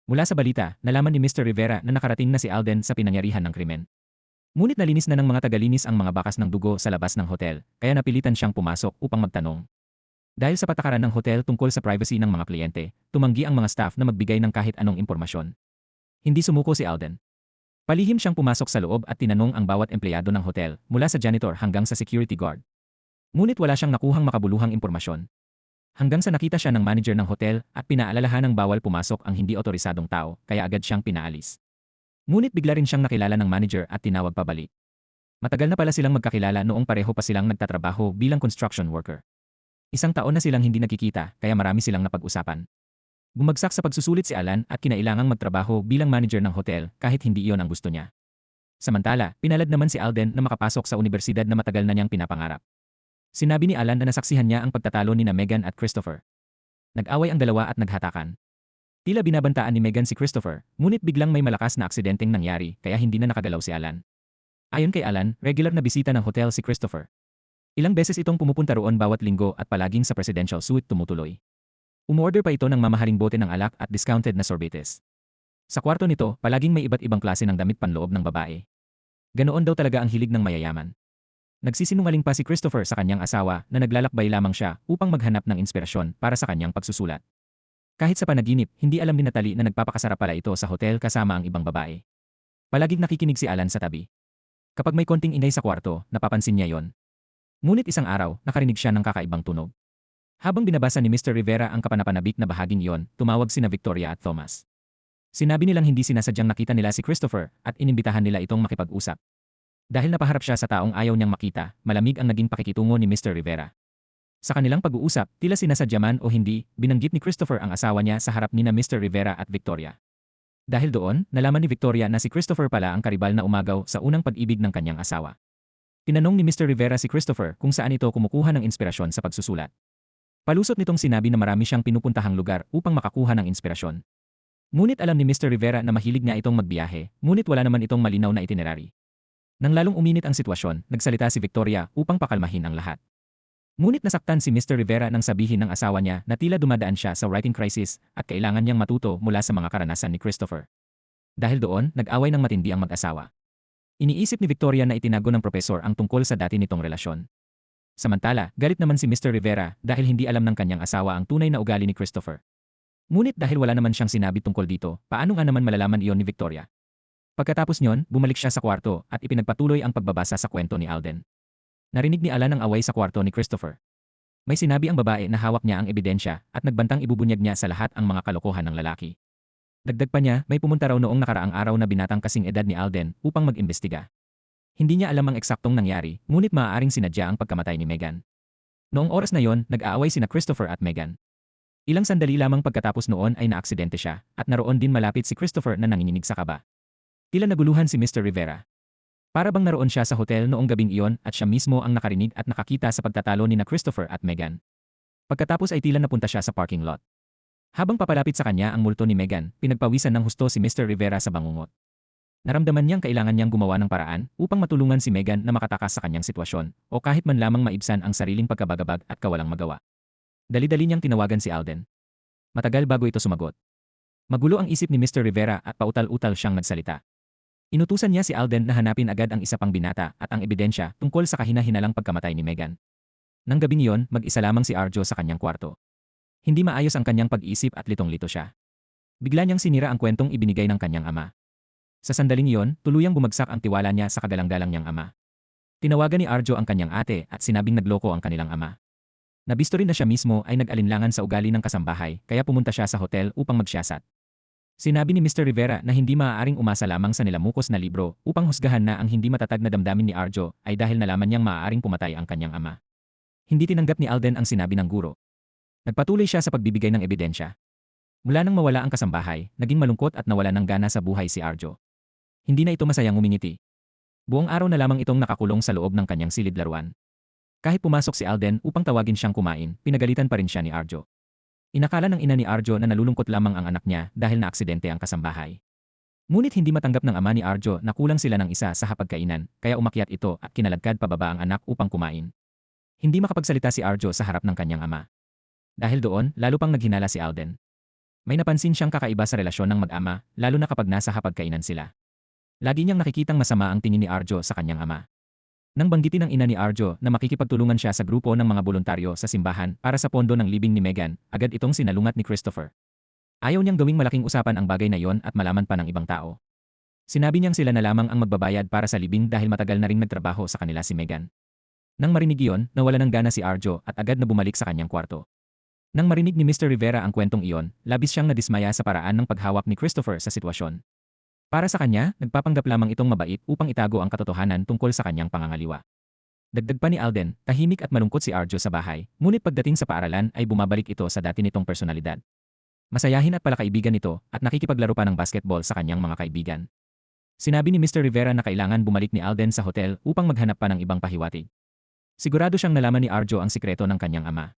Speaker 1: Mula sa balita, nalaman ni Mr. Rivera na nakarating na si Alden sa pinangyarihan ng krimen. Ngunit nalinis na ng mga tagalinis ang mga bakas ng dugo sa labas ng hotel, kaya napilitan siyang pumasok upang magtanong. Dahil sa patakaran ng hotel tungkol sa privacy ng mga kliyente, tumanggi ang mga staff na magbigay ng kahit anong impormasyon. Hindi sumuko si Alden. Palihim siyang pumasok sa loob at tinanong ang bawat empleyado ng hotel, mula sa janitor hanggang sa security guard. Ngunit wala siyang nakuhang makabuluhang impormasyon. Hanggang sa nakita siya ng manager ng hotel at pinaalalahan ng bawal pumasok ang hindi otorisadong tao, kaya agad siyang pinaalis. Ngunit bigla rin siyang nakilala ng manager at tinawag pabalik. Matagal na pala silang magkakilala noong pareho pa silang nagtatrabaho bilang construction worker. Isang taon na silang hindi nagkikita kaya marami silang napag-usapan. Bumagsak sa pagsusulit si Alan at kinailangang magtrabaho bilang manager ng hotel kahit hindi iyon ang gusto niya. Samantala, pinalad naman si Alden na makapasok sa universidad na matagal na niyang pinapangarap. Sinabi ni Alan na nasaksihan niya ang pagtatalo ni na Megan at Christopher. Nag-away ang dalawa at naghatakan. Tila binabantaan ni Megan si Christopher, ngunit biglang may malakas na aksidenteng nangyari kaya hindi na nakagalaw si Alan. Ayon kay Alan, regular na bisita ng hotel si Christopher. Ilang beses itong pumupunta roon bawat linggo at palaging sa presidential suite tumutuloy. Umorder pa ito ng mamahaling bote ng alak at discounted na sorbetes. Sa kwarto nito, palaging may iba't ibang klase ng damit panloob ng babae. Ganoon daw talaga ang hilig ng mayayaman. Nagsisinungaling pa si Christopher sa kanyang asawa na naglalakbay lamang siya upang maghanap ng inspirasyon para sa kanyang pagsusulat. Kahit sa panaginip, hindi alam ni Natalie na nagpapakasarap pala ito sa hotel kasama ang ibang babae. Palaging nakikinig si Alan sa tabi. Kapag may konting ingay sa kwarto, napapansin niya yon. Ngunit isang araw, nakarinig siya ng kakaibang tunog. Habang binabasa ni Mr. Rivera ang kapanapanabik na bahaging iyon, tumawag sina Victoria at Thomas. Sinabi nilang hindi sinasadyang nakita nila si Christopher at inimbitahan nila itong makipag-usap. Dahil napaharap siya sa taong ayaw niyang makita, malamig ang naging pakikitungo ni Mr. Rivera. Sa kanilang pag-uusap, tila sinasadya man o hindi, binanggit ni Christopher ang asawa niya sa harap ni na Mr. Rivera at Victoria. Dahil doon, nalaman ni Victoria na si Christopher pala ang karibal na umagaw sa unang pag-ibig ng kanyang asawa. Tinanong ni Mr. Rivera si Christopher kung saan ito kumukuha ng inspirasyon sa pagsusulat. Palusot nitong sinabi na marami siyang pinupuntahang lugar upang makakuha ng inspirasyon. Ngunit alam ni Mr. Rivera na mahilig niya itong magbiyahe, ngunit wala naman itong malinaw na itinerary. Nang lalong uminit ang sitwasyon, nagsalita si Victoria upang pakalmahin ang lahat. Ngunit nasaktan si Mr. Rivera nang sabihin ng asawa niya na tila dumadaan siya sa writing crisis at kailangan niyang matuto mula sa mga karanasan ni Christopher. Dahil doon, nag-away ng matindi ang mag-asawa. Iniisip ni Victoria na itinago ng propesor ang tungkol sa dati nitong relasyon. Samantala, galit naman si Mr. Rivera dahil hindi alam ng kanyang asawa ang tunay na ugali ni Christopher. Ngunit dahil wala naman siyang sinabi tungkol dito, paano nga naman malalaman iyon ni Victoria? Pagkatapos nyon, bumalik siya sa kwarto at ipinagpatuloy ang pagbabasa sa kwento ni Alden. Narinig ni Alan ang away sa kwarto ni Christopher. May sinabi ang babae na hawak niya ang ebidensya at nagbantang ibubunyag niya sa lahat ang mga kalokohan ng lalaki. Dagdag pa niya, may pumunta raw noong nakaraang araw na binatang kasing edad ni Alden upang mag-imbestiga. Hindi niya alam ang eksaktong nangyari, ngunit maaaring sinadya ang pagkamatay ni Megan. Noong oras na yon, nag-aaway sina Christopher at Megan. Ilang sandali lamang pagkatapos noon ay naaksidente siya at naroon din malapit si Christopher na nanginginig sa kaba. Tila naguluhan si Mr. Rivera. Para bang naroon siya sa hotel noong gabing iyon at siya mismo ang nakarinig at nakakita sa pagtatalo ni na Christopher at Megan. Pagkatapos ay tila napunta siya sa parking lot. Habang papalapit sa kanya ang multo ni Megan, pinagpawisan ng husto si Mr. Rivera sa bangungot. Naramdaman niyang kailangan niyang gumawa ng paraan upang matulungan si Megan na makatakas sa kanyang sitwasyon o kahit man lamang maibsan ang sariling pagkabagabag at kawalang magawa. Dali-dali niyang tinawagan si Alden. Matagal bago ito sumagot. Magulo ang isip ni Mr. Rivera at pautal-utal siyang nagsalita. Inutusan niya si Alden na hanapin agad ang isa pang binata at ang ebidensya tungkol sa kahina-hinalang pagkamatay ni Megan. Nang gabing iyon, mag-isa lamang si Arjo sa kanyang kwarto. Hindi maayos ang kanyang pag-iisip at litong-lito siya. Bigla niyang sinira ang kwentong ibinigay ng kanyang ama. Sa sandaling iyon, tuluyang bumagsak ang tiwala niya sa kagalang-galang niyang ama. Tinawagan ni Arjo ang kanyang ate at sinabing nagloko ang kanilang ama. Nabisto rin na siya mismo ay nag-alinlangan sa ugali ng kasambahay kaya pumunta siya sa hotel upang magsiyasat. Sinabi ni Mr. Rivera na hindi maaaring umasa lamang sa nilamukos na libro upang husgahan na ang hindi matatag na damdamin ni Arjo ay dahil nalaman niyang maaaring pumatay ang kanyang ama. Hindi tinanggap ni Alden ang sinabi ng guro. Nagpatuloy siya sa pagbibigay ng ebidensya. Mula nang mawala ang kasambahay, naging malungkot at nawala ng gana sa buhay si Arjo. Hindi na ito masayang umingiti. Buong araw na lamang itong nakakulong sa loob ng kanyang silid laruan. Kahit pumasok si Alden upang tawagin siyang kumain, pinagalitan pa rin siya ni Arjo. Inakala ng ina ni Arjo na nalulungkot lamang ang anak niya dahil naaksidente ang kasambahay. Ngunit hindi matanggap ng ama ni Arjo na kulang sila ng isa sa hapagkainan, kaya umakyat ito at kinaladkad pababa ang anak upang kumain. Hindi makapagsalita si Arjo sa harap ng kanyang ama. Dahil doon, lalo pang naghinala si Alden. May napansin siyang kakaiba sa relasyon ng mag-ama, lalo na kapag nasa hapagkainan sila. Lagi niyang nakikitang masama ang tingin ni Arjo sa kanyang ama. Nang banggitin ng ina ni Arjo na makikipagtulungan siya sa grupo ng mga voluntaryo sa simbahan para sa pondo ng libing ni Megan, agad itong sinalungat ni Christopher. Ayaw niyang gawing malaking usapan ang bagay na yon at malaman pa ng ibang tao. Sinabi niyang sila na lamang ang magbabayad para sa libing dahil matagal na ring nagtrabaho sa kanila si Megan. Nang marinig iyon, nawala ng gana si Arjo at agad na bumalik sa kanyang kwarto. Nang marinig ni Mr. Rivera ang kwentong iyon, labis siyang nadismaya sa paraan ng paghawak ni Christopher sa sitwasyon. Para sa kanya, nagpapanggap lamang itong mabait upang itago ang katotohanan tungkol sa kanyang pangangaliwa. Dagdag pa ni Alden, tahimik at malungkot si Arjo sa bahay, ngunit pagdating sa paaralan ay bumabalik ito sa dati nitong personalidad. Masayahin at palakaibigan ito at nakikipaglaro pa ng basketball sa kanyang mga kaibigan. Sinabi ni Mr. Rivera na kailangan bumalik ni Alden sa hotel upang maghanap pa ng ibang pahiwatig. Sigurado siyang nalaman ni Arjo ang sikreto ng kanyang ama.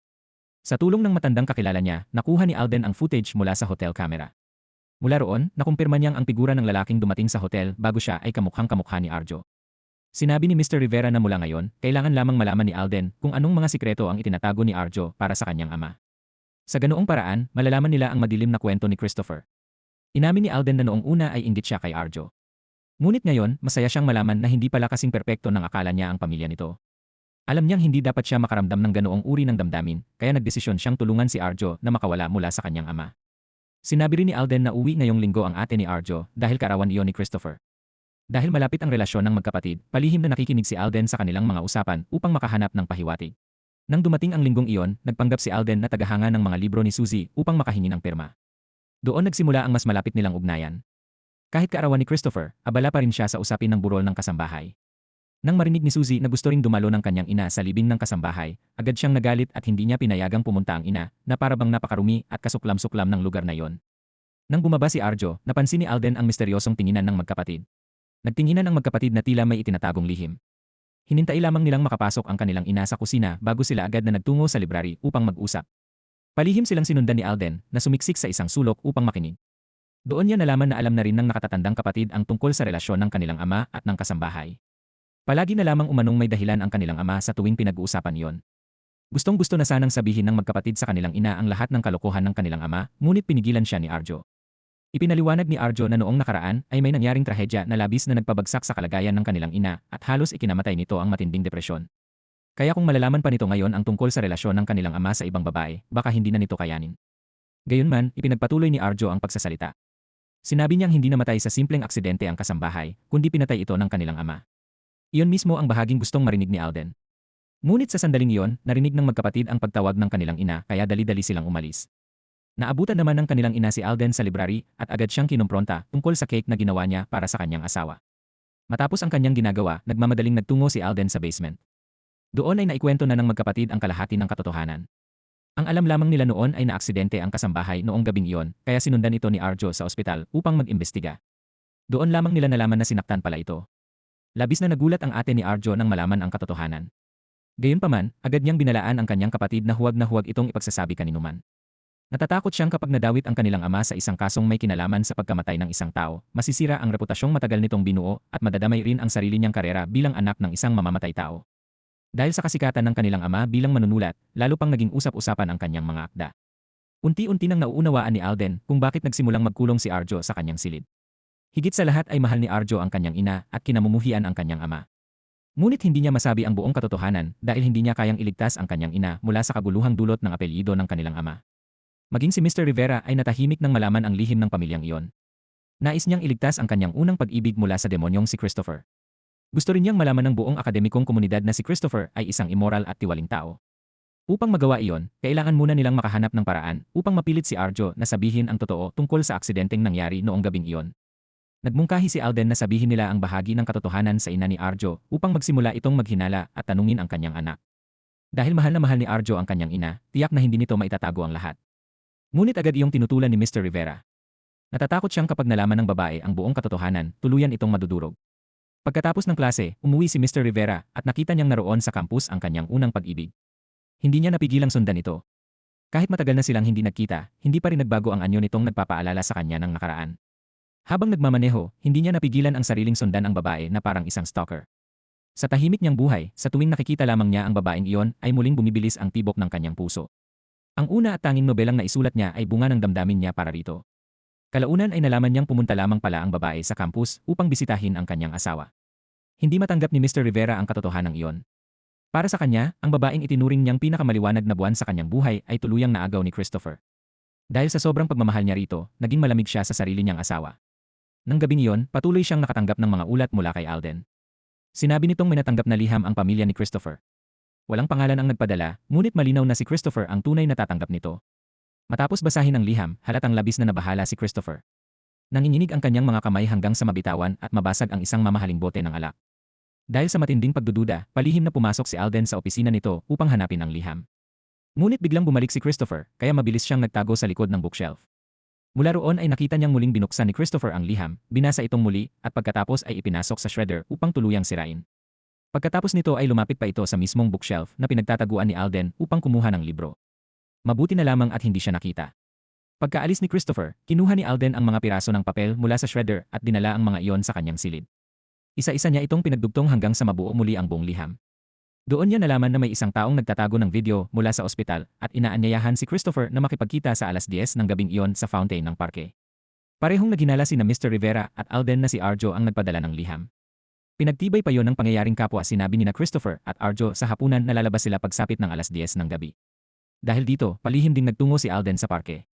Speaker 1: Sa tulong ng matandang kakilala niya, nakuha ni Alden ang footage mula sa hotel camera. Mula roon, nakumpirma niyang ang figura ng lalaking dumating sa hotel bago siya ay kamukhang-kamukha ni Arjo. Sinabi ni Mr. Rivera na mula ngayon, kailangan lamang malaman ni Alden kung anong mga sikreto ang itinatago ni Arjo para sa kanyang ama. Sa ganoong paraan, malalaman nila ang madilim na kwento ni Christopher. Inamin ni Alden na noong una ay inggit siya kay Arjo. Ngunit ngayon, masaya siyang malaman na hindi pala kasing perpekto ng akala niya ang pamilya nito. Alam niyang hindi dapat siya makaramdam ng ganoong uri ng damdamin, kaya nagdesisyon siyang tulungan si Arjo na makawala mula sa kanyang ama. Sinabi rin ni Alden na uwi ngayong linggo ang ate ni Arjo dahil karawan iyon ni Christopher. Dahil malapit ang relasyon ng magkapatid, palihim na nakikinig si Alden sa kanilang mga usapan upang makahanap ng pahiwatig. Nang dumating ang linggong iyon, nagpanggap si Alden na tagahanga ng mga libro ni Suzy upang makahingi ng pirma. Doon nagsimula ang mas malapit nilang ugnayan. Kahit kaarawan ni Christopher, abala pa rin siya sa usapin ng burol ng kasambahay. Nang marinig ni Suzy na gusto ring dumalo ng kanyang ina sa libing ng kasambahay, agad siyang nagalit at hindi niya pinayagang pumunta ang ina na para bang napakarumi at kasuklam-suklam ng lugar na iyon. Nang bumaba si Arjo, napansin ni Alden ang misteryosong tinginan ng magkapatid. Nagtinginan ang magkapatid na tila may itinatagong lihim. Hinintay lamang nilang makapasok ang kanilang ina sa kusina bago sila agad na nagtungo sa library upang mag-usap. Palihim silang sinundan ni Alden na sumiksik sa isang sulok upang makinig. Doon niya nalaman na alam na rin ng nakatatandang kapatid ang tungkol sa relasyon ng kanilang ama at ng kasambahay. Palagi na lamang umanong may dahilan ang kanilang ama sa tuwing pinag-uusapan iyon. Gustong-gusto na sanang sabihin ng magkapatid sa kanilang ina ang lahat ng kalokohan ng kanilang ama, ngunit pinigilan siya ni Arjo. Ipinaliwanag ni Arjo na noong nakaraan ay may nangyaring trahedya na labis na nagpabagsak sa kalagayan ng kanilang ina at halos ikinamatay nito ang matinding depresyon. Kaya kung malalaman pa nito ngayon ang tungkol sa relasyon ng kanilang ama sa ibang babae, baka hindi na nito kayanin. Gayunman, ipinagpatuloy ni Arjo ang pagsasalita. Sinabi niyang hindi namatay sa simpleng aksidente ang kasambahay, kundi pinatay ito ng kanilang ama. Iyon mismo ang bahaging gustong marinig ni Alden. Ngunit sa sandaling iyon, narinig ng magkapatid ang pagtawag ng kanilang ina kaya dali-dali silang umalis. Naabutan naman ng kanilang ina si Alden sa library at agad siyang kinumpronta tungkol sa cake na ginawa niya para sa kanyang asawa. Matapos ang kanyang ginagawa, nagmamadaling nagtungo si Alden sa basement. Doon ay naikwento na ng magkapatid ang kalahati ng katotohanan. Ang alam lamang nila noon ay naaksidente ang kasambahay noong gabing iyon, kaya sinundan ito ni Arjo sa ospital upang mag-imbestiga. Doon lamang nila nalaman na sinaktan pala ito. Labis na nagulat ang ate ni Arjo nang malaman ang katotohanan. Gayunpaman, agad niyang binalaan ang kanyang kapatid na huwag itong ipagsasabi kaninuman. Natatakot siyang kapag nadawit ang kanilang ama sa isang kasong may kinalaman sa pagkamatay ng isang tao, masisira ang reputasyong matagal nitong binuo at madadamay rin ang sarili niyang karera bilang anak ng isang mamamatay tao. Dahil sa kasikatan ng kanilang ama bilang manunulat, lalo pang naging usap-usapan ang kanyang mga akda. Unti-unti nang nauunawaan ni Alden kung bakit nagsimulang magkulong si Arjo sa kanyang silid. Higit sa lahat ay mahal ni Arjo ang kanyang ina at kinamumuhian ang kanyang ama. Ngunit hindi niya masabi ang buong katotohanan dahil hindi niya kayang iligtas ang kanyang ina mula sa kaguluhang dulot ng apelyido ng kanilang ama. Maging si Mr. Rivera ay natahimik nang malaman ang lihim ng pamilyang iyon. Nais niyang iligtas ang kanyang unang pag-ibig mula sa demonyong si Christopher. Gusto rin niyang malaman ng buong akademikong komunidad na si Christopher ay isang immoral at tiwaling tao. Upang magawa iyon, kailangan muna nilang makahanap ng paraan upang mapilit si Arjo na sabihin ang totoo tungkol sa aksidenteng nangyari noong gabing iyon. Nagmungkahi si Alden na sabihin nila ang bahagi ng katotohanan sa ina ni Arjo upang magsimula itong maghinala at tanungin ang kanyang anak. Dahil mahal na mahal ni Arjo ang kanyang ina, tiyak na hindi nito maitatago ang lahat. Ngunit agad iyong tinutulan ni Mr. Rivera. Natatakot siyang kapag nalaman ng babae ang buong katotohanan, tuluyan itong madudurog. Pagkatapos ng klase, umuwi si Mr. Rivera at nakita niyang naroon sa campus ang kanyang unang pag-ibig. Hindi niya napigilang sundan ito. Kahit matagal na silang hindi nagkita, hindi pa rin nagbago ang anyo nitong nagpapaalala sa kanya ng nakaraan. Habang nagmamaneho, hindi niya napigilan ang sariling sundan ang babae na parang isang stalker. Sa tahimik niyang buhay, sa tuwing nakikita lamang niya ang babaeng iyon ay muling bumibilis ang tibok ng kanyang puso. Ang una at tanging nobelang naisulat niya ay bunga ng damdamin niya para rito. Kalaunan ay nalaman niyang pumunta lamang pala ang babae sa campus upang bisitahin ang kanyang asawa. Hindi matanggap ni Mr. Rivera ang katotohanan iyon. Para sa kanya, ang babaeng itinuring niyang pinakamaliwanag na buwan sa kanyang buhay ay tuluyang naagaw ni Christopher. Dahil sa sobrang pagmamahal niya rito, naging malamig siya sa sarili niyang asawa. Nang gabing iyon, patuloy siyang nakatanggap ng mga ulat mula kay Alden. Sinabi nitong may natanggap na liham ang pamilya ni Christopher. Walang pangalan ang nagpadala, ngunit malinaw na si Christopher ang tunay na tatanggap nito. Matapos basahin ang liham, halatang labis na nabahala si Christopher. Nanginginig ang kanyang mga kamay hanggang sa mabitawan at mabasag ang isang mamahaling bote ng alak. Dahil sa matinding pagdududa, palihim na pumasok si Alden sa opisina nito upang hanapin ang liham. Ngunit biglang bumalik si Christopher, kaya mabilis siyang nagtago sa likod ng bookshelf. Mula roon ay nakita niyang muling binuksan ni Christopher ang liham, binasa itong muli, at pagkatapos ay ipinasok sa shredder upang tuluyang sirain. Pagkatapos nito ay lumapit pa ito sa mismong bookshelf na pinagtataguan ni Alden upang kumuha ng libro. Mabuti na lamang at hindi siya nakita. Pagkaalis ni Christopher, kinuha ni Alden ang mga piraso ng papel mula sa shredder at dinala ang mga iyon sa kanyang silid. Isa-isa niya itong pinagdugtong hanggang sa mabuo muli ang buong liham. Doon niya nalaman na may isang taong nagtatago ng video mula sa ospital at inaanyayahan si Christopher na makipagkita sa 10:00 ng gabing iyon sa fountain ng parke. Parehong naghinala sina Mr. Rivera at Alden na si Arjo ang nagpadala ng liham. Pinagtibay pa yon ng pangyayaring kapwa sinabi ni na Christopher at Arjo sa hapunan na lalabas sila pagsapit ng 10:00 ng gabi. Dahil dito, palihim ding nagtungo si Alden sa parke.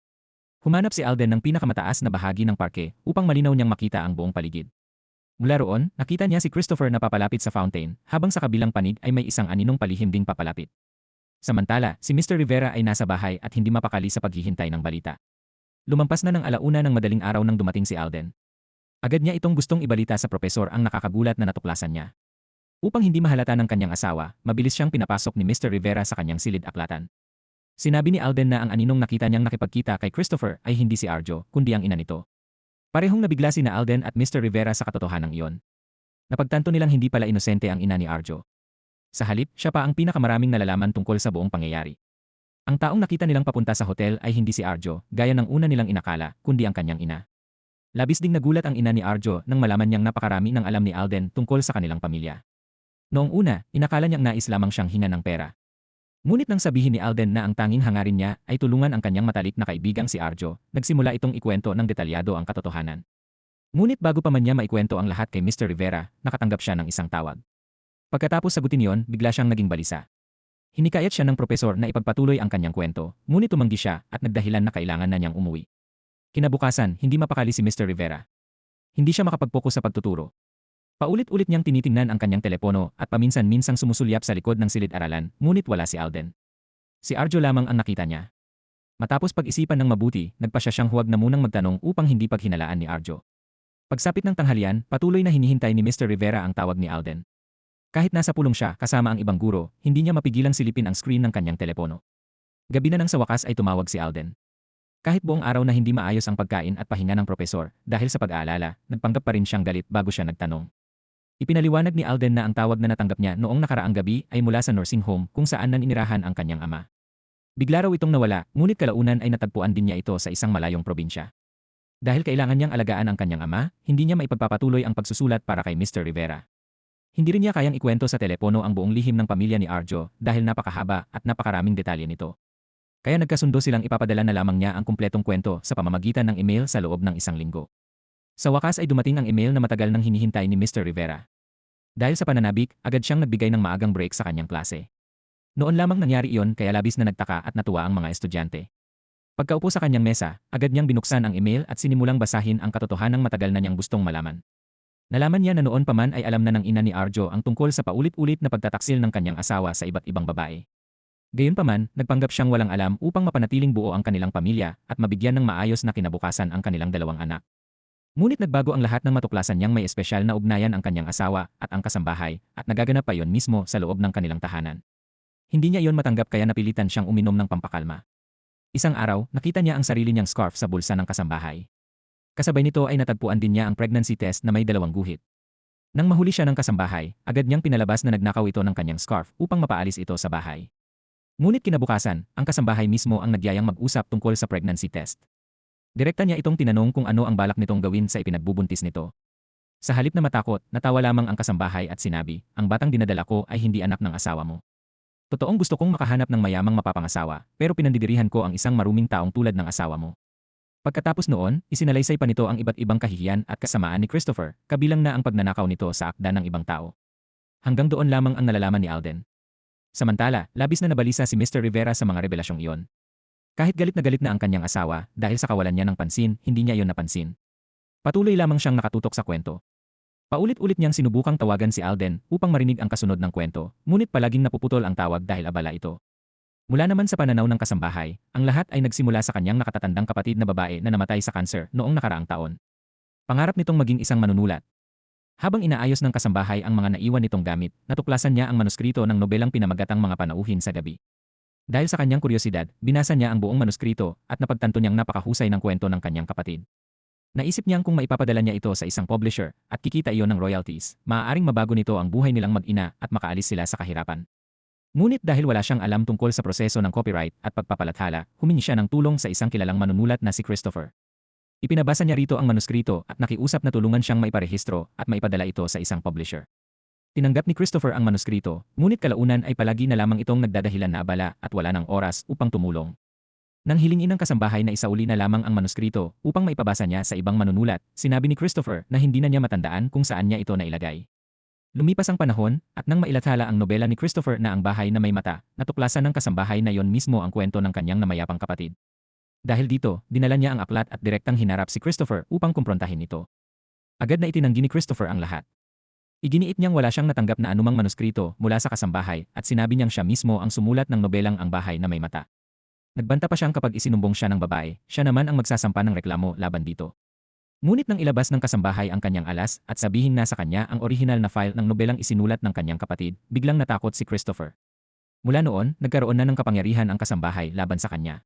Speaker 1: Humanap si Alden ng pinakamataas na bahagi ng parke upang malinaw niyang makita ang buong paligid. Mula roon, nakita niya si Christopher na papalapit sa fountain, habang sa kabilang panig ay may isang aninong palihim ding papalapit. Samantala, si Mr. Rivera ay nasa bahay at hindi mapakali sa paghihintay ng balita. Lumampas na ng 1:00 ng madaling araw nang dumating si Alden. Agad niya itong gustong ibalita sa propesor ang nakakagulat na natuklasan niya. Upang hindi mahalata ng kanyang asawa, mabilis siyang pinapasok ni Mr. Rivera sa kanyang silid-aklatan. Sinabi ni Alden na ang aninong nakita niyang nakipagkita kay Christopher ay hindi si Arjo, kundi ang ina nito. Parehong nabigla sina Alden at Mr. Rivera sa katotohanang iyon. Napagtanto nilang hindi pala inosente ang ina ni Arjo. Sa halip, siya pa ang pinakamaraming nalalaman tungkol sa buong pangyayari. Ang taong nakita nilang papunta sa hotel ay hindi si Arjo, gaya ng una nilang inakala, kundi ang kanyang ina. Labis ding nagulat ang ina ni Arjo nang malaman niyang napakarami ng alam ni Alden tungkol sa kanilang pamilya. Noong una, inakala niyang nais lamang siyang hingan ng pera. Ngunit nang sabihin ni Alden na ang tanging hangarin niya ay tulungan ang kanyang matalik na kaibigang si Arjo, nagsimula itong ikwento ng detalyado ang katotohanan. Ngunit bago pa man niya maikwento ang lahat kay Mr. Rivera, nakatanggap siya ng isang tawag. Pagkatapos sagutin yon, bigla siyang naging balisa. Hinikayat siya ng propesor na ipagpatuloy ang kanyang kwento, ngunit tumanggi siya at nagdahilan na kailangan na niyang umuwi. Kinabukasan, hindi mapakali si Mr. Rivera. Hindi siya makapag-focus sa pagtuturo. Paulit-ulit niyang tinitingnan ang kanyang telepono at paminsan-minsang sumusulyap sa likod ng silid-aralan, ngunit wala si Alden. Si Arjo lamang ang nakita niya. Matapos pag-isipan ng mabuti, nagpasya siyang huwag na munang magtanong upang hindi paghinalaan ni Arjo. Pagsapit ng tanghalian, patuloy na hinihintay ni Mr. Rivera ang tawag ni Alden. Kahit nasa pulong siya kasama ang ibang guro, hindi niya mapigilang silipin ang screen ng kanyang telepono. Gabi na nang sa wakas ay tumawag si Alden. Kahit buong araw na hindi maayos ang pagkain at pahinga ng propesor, dahil sa pag-aalala, nagpanggap pa rin siyang galit bago siya nagtanong. Ipinaliwanag ni Alden na ang tawag na natanggap niya noong nakaraang gabi ay mula sa nursing home kung saan naninirahan ang kanyang ama. Bigla raw itong nawala, ngunit kalaunan ay natagpuan din niya ito sa isang malayong probinsya. Dahil kailangan niyang alagaan ang kanyang ama, hindi niya maipagpapatuloy ang pagsusulat para kay Mr. Rivera. Hindi rin niya kayang ikwento sa telepono ang buong lihim ng pamilya ni Arjo dahil napakahaba at napakaraming detalye nito. Kaya nagkasundo silang ipapadala na lamang niya ang kumpletong kwento sa pamamagitan ng email sa loob ng 1 linggo. Sa wakas ay dumating ang email na matagal nang hinihintay ni Mr. Rivera. Dahil sa pananabik, agad siyang nagbigay ng maagang break sa kanyang klase. Noon lamang nangyari iyon kaya labis na nagtaka at natuwa ang mga estudyante. Pagkaupo sa kanyang mesa, agad niyang binuksan ang email at sinimulang basahin ang katotohanang matagal na niyang gustong malaman. Nalaman niya na noon pa man ay alam na ng ina ni Arjo ang tungkol sa paulit-ulit na pagtataksil ng kanyang asawa sa iba't ibang babae. Gayunpaman, nagpanggap siyang walang alam upang mapanatiling buo ang kanilang pamilya at mabigyan ng maayos na kinabukasan ang kanilang 2 anak. Ngunit nagbago ang lahat nang matuklasan niyang may espesyal na ugnayan ang kanyang asawa at ang kasambahay at nagaganap pa yon mismo sa loob ng kanilang tahanan. Hindi niya iyon matanggap kaya napilitan siyang uminom ng pampakalma. Isang araw, nakita niya ang sarili niyang scarf sa bulsa ng kasambahay. Kasabay nito ay natagpuan din niya ang pregnancy test na may 2 guhit. Nang mahuli siya ng kasambahay, agad niyang pinalabas na nagnakaw ito ng kanyang scarf upang mapaalis ito sa bahay. Ngunit kinabukasan, ang kasambahay mismo ang nagyayang mag-usap tungkol sa pregnancy test. Direkta niya itong tinanong kung ano ang balak nitong gawin sa ipinagbubuntis nito. Sa halip na matakot, natawa lamang ang kasambahay at sinabi, "Ang batang dinadala ko ay hindi anak ng asawa mo. Totoong gusto kong makahanap ng mayamang mapapangasawa, pero pinandidirihan ko ang isang maruming taong tulad ng asawa mo." Pagkatapos noon, isinalaysay pa nito ang iba't ibang kahihiyan at kasamaan ni Christopher, kabilang na ang pagnanakaw nito sa akda ng ibang tao. Hanggang doon lamang ang nalalaman ni Alden. Samantala, labis na nabalisa si Mr. Rivera sa mga revelasyong iyon. Kahit galit na ang kanyang asawa, dahil sa kawalan niya ng pansin, hindi niya iyon napansin. Patuloy lamang siyang nakatutok sa kwento. Paulit-ulit niyang sinubukang tawagan si Alden upang marinig ang kasunod ng kwento, ngunit palaging napuputol ang tawag dahil abala ito. Mula naman sa pananaw ng kasambahay, ang lahat ay nagsimula sa kanyang nakatatandang kapatid na babae na namatay sa kanser noong nakaraang taon. Pangarap nitong maging isang manunulat. Habang inaayos ng kasambahay ang mga naiwan nitong gamit, natuklasan niya ang manuskrito ng nobelang pinamagatang Mga Panauhin sa Gabi. Dahil sa kanyang kuryosidad, binasa niya ang buong manuskrito at napagtanto niyang napakahusay ng kwento ng kanyang kapatid. Naisip niyang kung maipapadala niya ito sa isang publisher at kikita iyon ng royalties, maaaring mabago nito ang buhay nilang mag-ina at makaalis sila sa kahirapan. Ngunit dahil wala siyang alam tungkol sa proseso ng copyright at pagpapalathala, humingi siya ng tulong sa isang kilalang manunulat na si Christopher. Ipinabasa niya rito ang manuskrito at nakiusap na tulungan siyang maiparehistro at maipadala ito sa isang publisher. Tinanggap ni Christopher ang manuskrito, ngunit kalaunan ay palagi na lamang itong nagdadahilan na abala at wala ng oras upang tumulong. Nang hilingin ng kasambahay na isauli na lamang ang manuskrito upang maipabasa niya sa ibang manunulat, sinabi ni Christopher na hindi na niya matandaan kung saan niya ito nailagay. Lumipas ang panahon, at nang mailathala ang nobela ni Christopher na Ang Bahay na May Mata, natuklasan ng kasambahay na yon mismo ang kwento ng kanyang namayapang kapatid. Dahil dito, dinala niya ang aklat at direktang hinarap si Christopher upang kumprontahin ito. Agad na itinanggi ni Christopher ang lahat. Iginiit niyang wala siyang natanggap na anumang manuskrito mula sa kasambahay at sinabi niyang siya mismo ang sumulat ng nobelang Ang Bahay na May Mata. Nagbanta pa siyang kapag isinumbong siya ng babae, siya naman ang magsasampa ng reklamo laban dito. Ngunit nang ilabas ng kasambahay ang kanyang alas at sabihin na sa kanya ang orihinal na file ng nobelang isinulat ng kanyang kapatid, biglang natakot si Christopher. Mula noon, nagkaroon na ng kapangyarihan ang kasambahay laban sa kanya.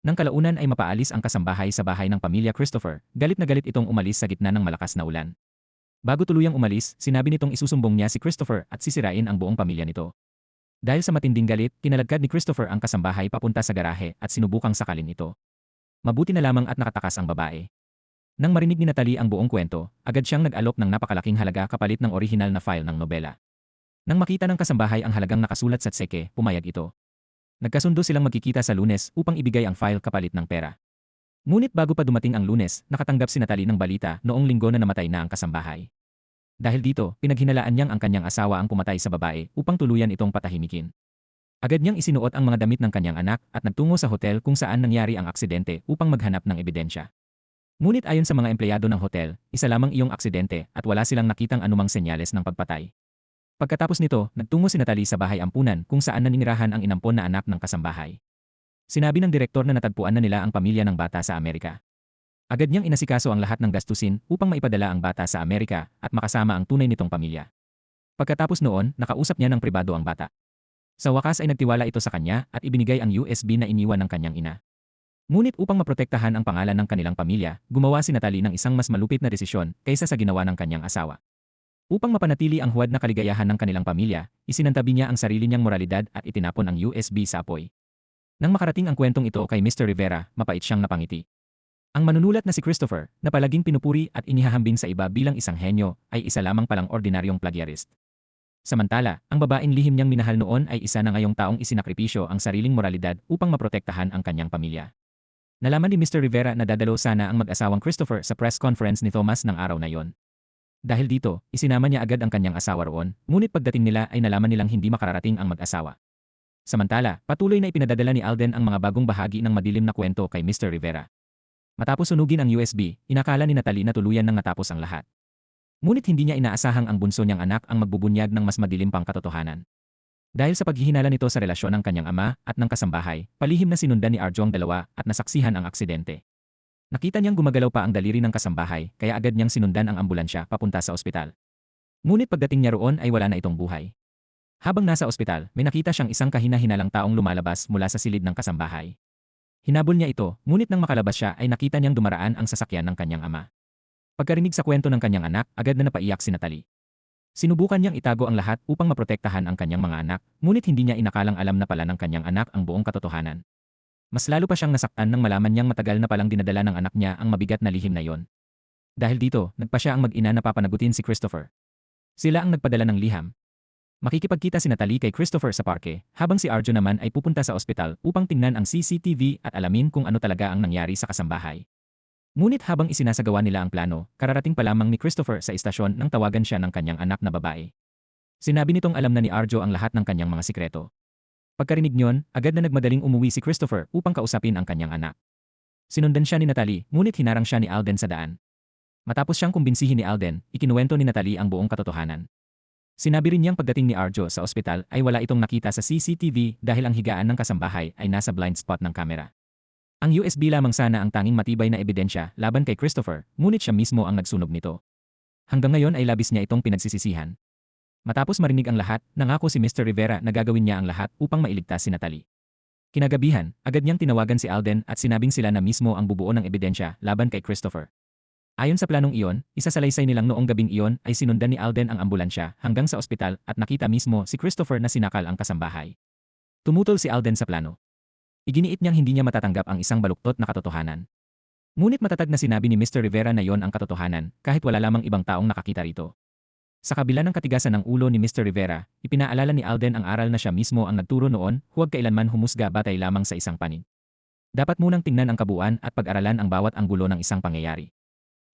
Speaker 1: Nang kalaunan ay mapaalis ang kasambahay sa bahay ng pamilya Christopher, galit na galit itong umalis sa gitna ng malakas na ulan. Bago tuluyang umalis, sinabi nitong isusumbong niya si Christopher at sisirain ang buong pamilya nito. Dahil sa matinding galit, kinalagkad ni Christopher ang kasambahay papunta sa garahe at sinubukang sakalin ito. Mabuti na lamang at nakatakas ang babae. Nang marinig ni Natalie ang buong kwento, agad siyang nag-alok ng napakalaking halaga kapalit ng orihinal na file ng nobela. Nang makita ng kasambahay ang halagang nakasulat sa tseke, pumayag ito. Nagkasundo silang magkikita sa Lunes upang ibigay ang file kapalit ng pera. Ngunit bago pa dumating ang Lunes, nakatanggap si Natalie ng balita noong Linggo na namatay na ang kasambahay. Dahil dito, pinaghinalaan niyang ang kanyang asawa ang pumatay sa babae upang tuluyan itong patahimikin. Agad niyang isinuot ang mga damit ng kanyang anak at nagtungo sa hotel kung saan nangyari ang aksidente upang maghanap ng ebidensya. Ngunit ayon sa mga empleyado ng hotel, isa lamang iyong aksidente at wala silang nakitang anumang senyales ng pagpatay. Pagkatapos nito, nagtungo si Natalie sa bahay ampunan kung saan naninirahan ang inampon na anak ng kasambahay. Sinabi ng direktor na natagpuan na nila ang pamilya ng bata sa Amerika. Agad niyang inasikaso ang lahat ng gastusin upang maipadala ang bata sa Amerika at makasama ang tunay nitong pamilya. Pagkatapos noon, nakausap niya ng pribado ang bata. Sa wakas ay nagtiwala ito sa kanya at ibinigay ang USB na iniwan ng kanyang ina. Ngunit upang maprotektahan ang pangalan ng kanilang pamilya, gumawa si Natalie ng isang mas malupit na desisyon kaysa sa ginawa ng kanyang asawa. Upang mapanatili ang huwad na kaligayahan ng kanilang pamilya, isinantabi niya ang sarili niyang moralidad at itinapon ang USB sa apoy. Nang makarating ang kwentong ito kay Mr. Rivera, mapait siyang napangiti. Ang manunulat na si Christopher, na palaging pinupuri at inihahambing sa iba bilang isang henyo, ay isa lamang palang ordinaryong plagiarist. Samantala, ang babaeng lihim niyang minahal noon ay isa na ngayong taong isinakripisyo ang sariling moralidad upang maprotektahan ang kanyang pamilya. Nalaman ni Mr. Rivera na dadalo sana ang mag-asawang Christopher sa press conference ni Thomas ng araw na yon. Dahil dito, isinama niya agad ang kanyang asawa roon, ngunit pagdating nila ay nalaman nilang hindi makararating ang mag-asawa. Samantala, patuloy na ipinadadala ni Alden ang mga bagong bahagi ng madilim na kwento kay Mr. Rivera. Matapos sunugin ang USB, inakala ni Natalie na tuluyan nang natapos ang lahat. Ngunit hindi niya inaasahang ang bunso niyang anak ang magbubunyag ng mas madilim pang katotohanan. Dahil sa paghihinala nito sa relasyon ng kanyang ama at ng kasambahay, palihim na sinundan ni Arjo ang dalawa at nasaksihan ang aksidente. Nakita niyang gumagalaw pa ang daliri ng kasambahay kaya agad niyang sinundan ang ambulansya papunta sa ospital. Ngunit pagdating niya roon ay wala na itong buhay. Habang nasa ospital, may nakita siyang isang kahina-hinalang taong lumalabas mula sa silid ng kasambahay. Hinabol niya ito, ngunit nang makalabas siya ay nakita niyang dumaraan ang sasakyan ng kanyang ama. Pagkarinig sa kwento ng kanyang anak, agad na napaiyak si Natalie. Sinubukan niyang itago ang lahat upang maprotektahan ang kanyang mga anak, ngunit hindi niya inakalang alam na pala ng kanyang anak ang buong katotohanan. Mas lalo pa siyang nasaktan nang malaman niyang matagal na palang dinadala ng anak niya ang mabigat na lihim na yon. Dahil dito, nagpa siya ang mag-ina na papanagutin si Christopher. Sila ang nagpadala ng liham. Makikipagkita si Natalie kay Christopher sa parke, habang si Arjo naman ay pupunta sa ospital upang tingnan ang CCTV at alamin kung ano talaga ang nangyari sa kasambahay. Ngunit habang isinasagawa nila ang plano, kararating pa lamang ni Christopher sa istasyon nang tawagan siya ng kanyang anak na babae. Sinabi nitong alam na ni Arjo ang lahat ng kanyang mga sikreto. Pagkarinig niyon, agad na nagmadaling umuwi si Christopher upang kausapin ang kanyang anak. Sinundan siya ni Natalie, ngunit hinarang siya ni Alden sa daan. Matapos siyang kumbinsihin ni Alden, ikinuwento ni Natalie ang buong katotohanan. Sinabi rin niyang pagdating ni Arjo sa ospital ay wala itong nakita sa CCTV dahil ang higaan ng kasambahay ay nasa blind spot ng kamera. Ang USB lamang sana ang tanging matibay na ebidensya laban kay Christopher, ngunit siya mismo ang nagsunog nito. Hanggang ngayon ay labis niya itong pinagsisisihan. Matapos marinig ang lahat, nangako si Mr. Rivera na gagawin niya ang lahat upang mailigtas si Natalie. Kinagabihan, agad niyang tinawagan si Alden at sinabing sila na mismo ang bubuo ng ebidensya laban kay Christopher. Ayon sa planong iyon, isa sa laysay nilang noong gabing iyon ay sinundan ni Alden ang ambulansya hanggang sa ospital at nakita mismo si Christopher na sinakal ang kasambahay. Tumutol si Alden sa plano. Iginiit niyang hindi niya matatanggap ang isang baluktot na katotohanan. Ngunit matatag na sinabi ni Mr. Rivera na iyon ang katotohanan kahit wala lamang ibang taong nakakita rito. Sa kabila ng katigasan ng ulo ni Mr. Rivera, ipinaalala ni Alden ang aral na siya mismo ang nagturo noon, huwag kailanman humusga batay lamang sa isang panig. Dapat munang tingnan ang kabuuan at pag-aralan ang bawat anggulo ng isang pangyayari.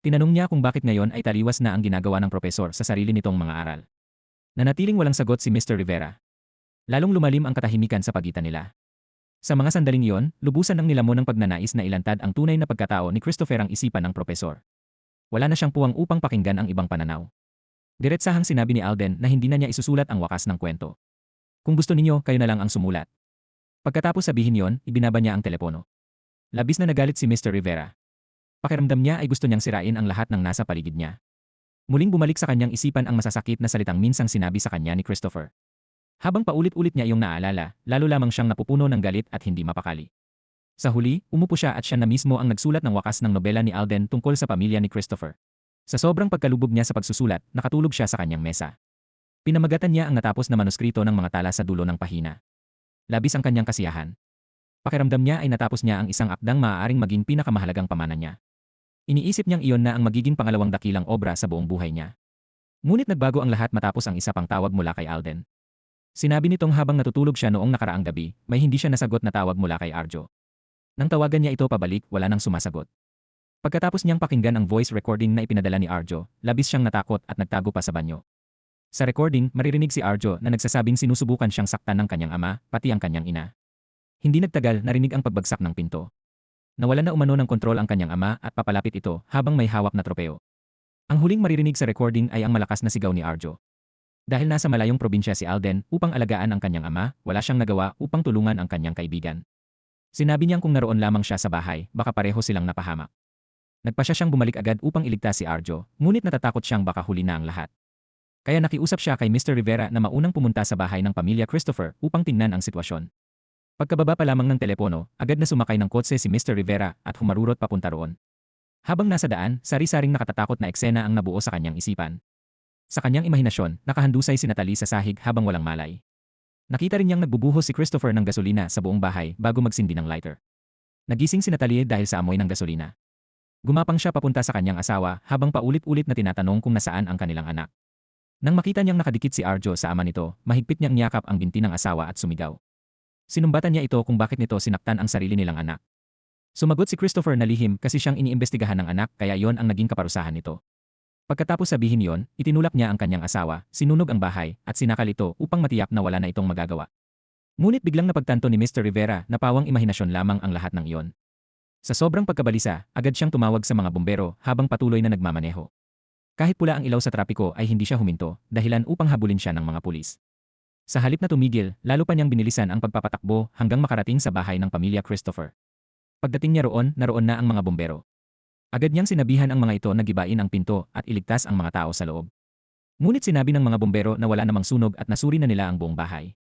Speaker 1: Tinanong niya kung bakit ngayon ay taliwas na ang ginagawa ng propesor sa sarili nitong mga aral. Nanatiling walang sagot si Mr. Rivera. Lalong lumalim ang katahimikan sa pagitan nila. Sa mga sandaling iyon, lubusan ng nilamon ng pagnanais na ilantad ang tunay na pagkatao ni Christopher ang isipan ng propesor. Wala na siyang puwang upang pakinggan ang ibang pananaw. Diretsahang sinabi ni Alden na hindi na niya isusulat ang wakas ng kwento. Kung gusto ninyo, kayo na lang ang sumulat. Pagkatapos sabihin yon, ibinaba niya ang telepono. Labis na nagalit si Mr. Rivera. Pakiramdam niya ay gusto niyang sirain ang lahat ng nasa paligid niya. Muling bumalik sa kanyang isipan ang masasakit na salitang minsang sinabi sa kanya ni Christopher. Habang paulit-ulit niya iyong naalala, lalo lamang siyang napupuno ng galit at hindi mapakali. Sa huli, umupo siya at siya na mismo ang nagsulat ng wakas ng nobela ni Alden tungkol sa pamilya ni Christopher. Sa sobrang pagkalubog niya sa pagsusulat, nakatulog siya sa kanyang mesa. Pinamagatan niya ang natapos na manuskrito ng mga tala sa dulo ng pahina. Labis ang kanyang kasiyahan. Pakiramdam niya ay natapos niya ang isang akdang maaaring maging pinakamahalagang pamana niya. Iniisip niyang iyon na ang magiging pangalawang dakilang obra sa buong buhay niya. Ngunit nagbago ang lahat matapos ang isa pang tawag mula kay Alden. Sinabi nitong habang natutulog siya noong nakaraang gabi, may hindi siya nasagot na tawag mula kay Arjo. Nang tawagan niya ito pabalik, wala nang sumasagot. Pagkatapos niyang pakinggan ang voice recording na ipinadala ni Arjo, labis siyang natakot at nagtago pa sa banyo. Sa recording, maririnig si Arjo na nagsasabing sinusubukan siyang saktan ng kanyang ama, pati ang kanyang ina. Hindi nagtagal, narinig ang pagbagsak ng pinto. Nawalan na umano ng kontrol ang kanyang ama at papalapit ito habang may hawak na tropeo. Ang huling maririnig sa recording ay ang malakas na sigaw ni Arjo. Dahil nasa malayong probinsya si Alden upang alagaan ang kanyang ama, wala siyang nagawa upang tulungan ang kanyang kaibigan. Sinabi niyang kung naroon lamang siya sa bahay, baka pareho silang napahamak. Nagpasya siyang bumalik agad upang iligtas si Arjo, ngunit natatakot siyang baka huli na ang lahat. Kaya nakiusap siya kay Mr. Rivera na maunang pumunta sa bahay ng pamilya Christopher upang tingnan ang sitwasyon. Pagkababa pa lamang ng telepono, agad na sumakay ng kotse si Mr. Rivera at humarurot papunta roon. Habang nasa daan, sari-saring nakatatakot na eksena ang nabuo sa kanyang isipan. Sa kanyang imahinasyon, nakahandusay si Natalie sa sahig habang walang malay. Nakita rin niyang nagbubuhos si Christopher ng gasolina sa buong bahay bago magsindi ng lighter. Nagising si Natalie dahil sa amoy ng gasolina. Gumapang siya papunta sa kanyang asawa habang paulit-ulit na tinatanong kung nasaan ang kanilang anak. Nang makita niyang nakadikit si Arjo sa ama nito, mahigpit niyang niyakap ang binti ng asawa at sumigaw. Sinumbatan niya ito kung bakit nito sinaktan ang sarili nilang anak. Sumagot si Christopher na lihim kasi siyang iniimbestigahan ng anak kaya yon ang naging kaparusahan nito. Pagkatapos sabihin yon, itinulak niya ang kanyang asawa, sinunog ang bahay, at sinakal ito upang matiyak na wala na itong magagawa. Ngunit biglang napagtanto ni Mr. Rivera na pawang imahinasyon lamang ang lahat ng iyon. Sa sobrang pagkabalisa, agad siyang tumawag sa mga bumbero habang patuloy na nagmamaneho. Kahit pula ang ilaw sa trapiko ay hindi siya huminto, dahilan upang habulin siya ng mga pulis. Sa halip na tumigil, lalo pa niyang binilisan ang pagpapatakbo hanggang makarating sa bahay ng pamilya Christopher. Pagdating niya roon, naroon na ang mga bumbero. Agad niyang sinabihan ang mga ito na gibain ang pinto at iligtas ang mga tao sa loob. Ngunit sinabi ng mga bumbero na wala namang sunog at nasuri na nila ang buong bahay.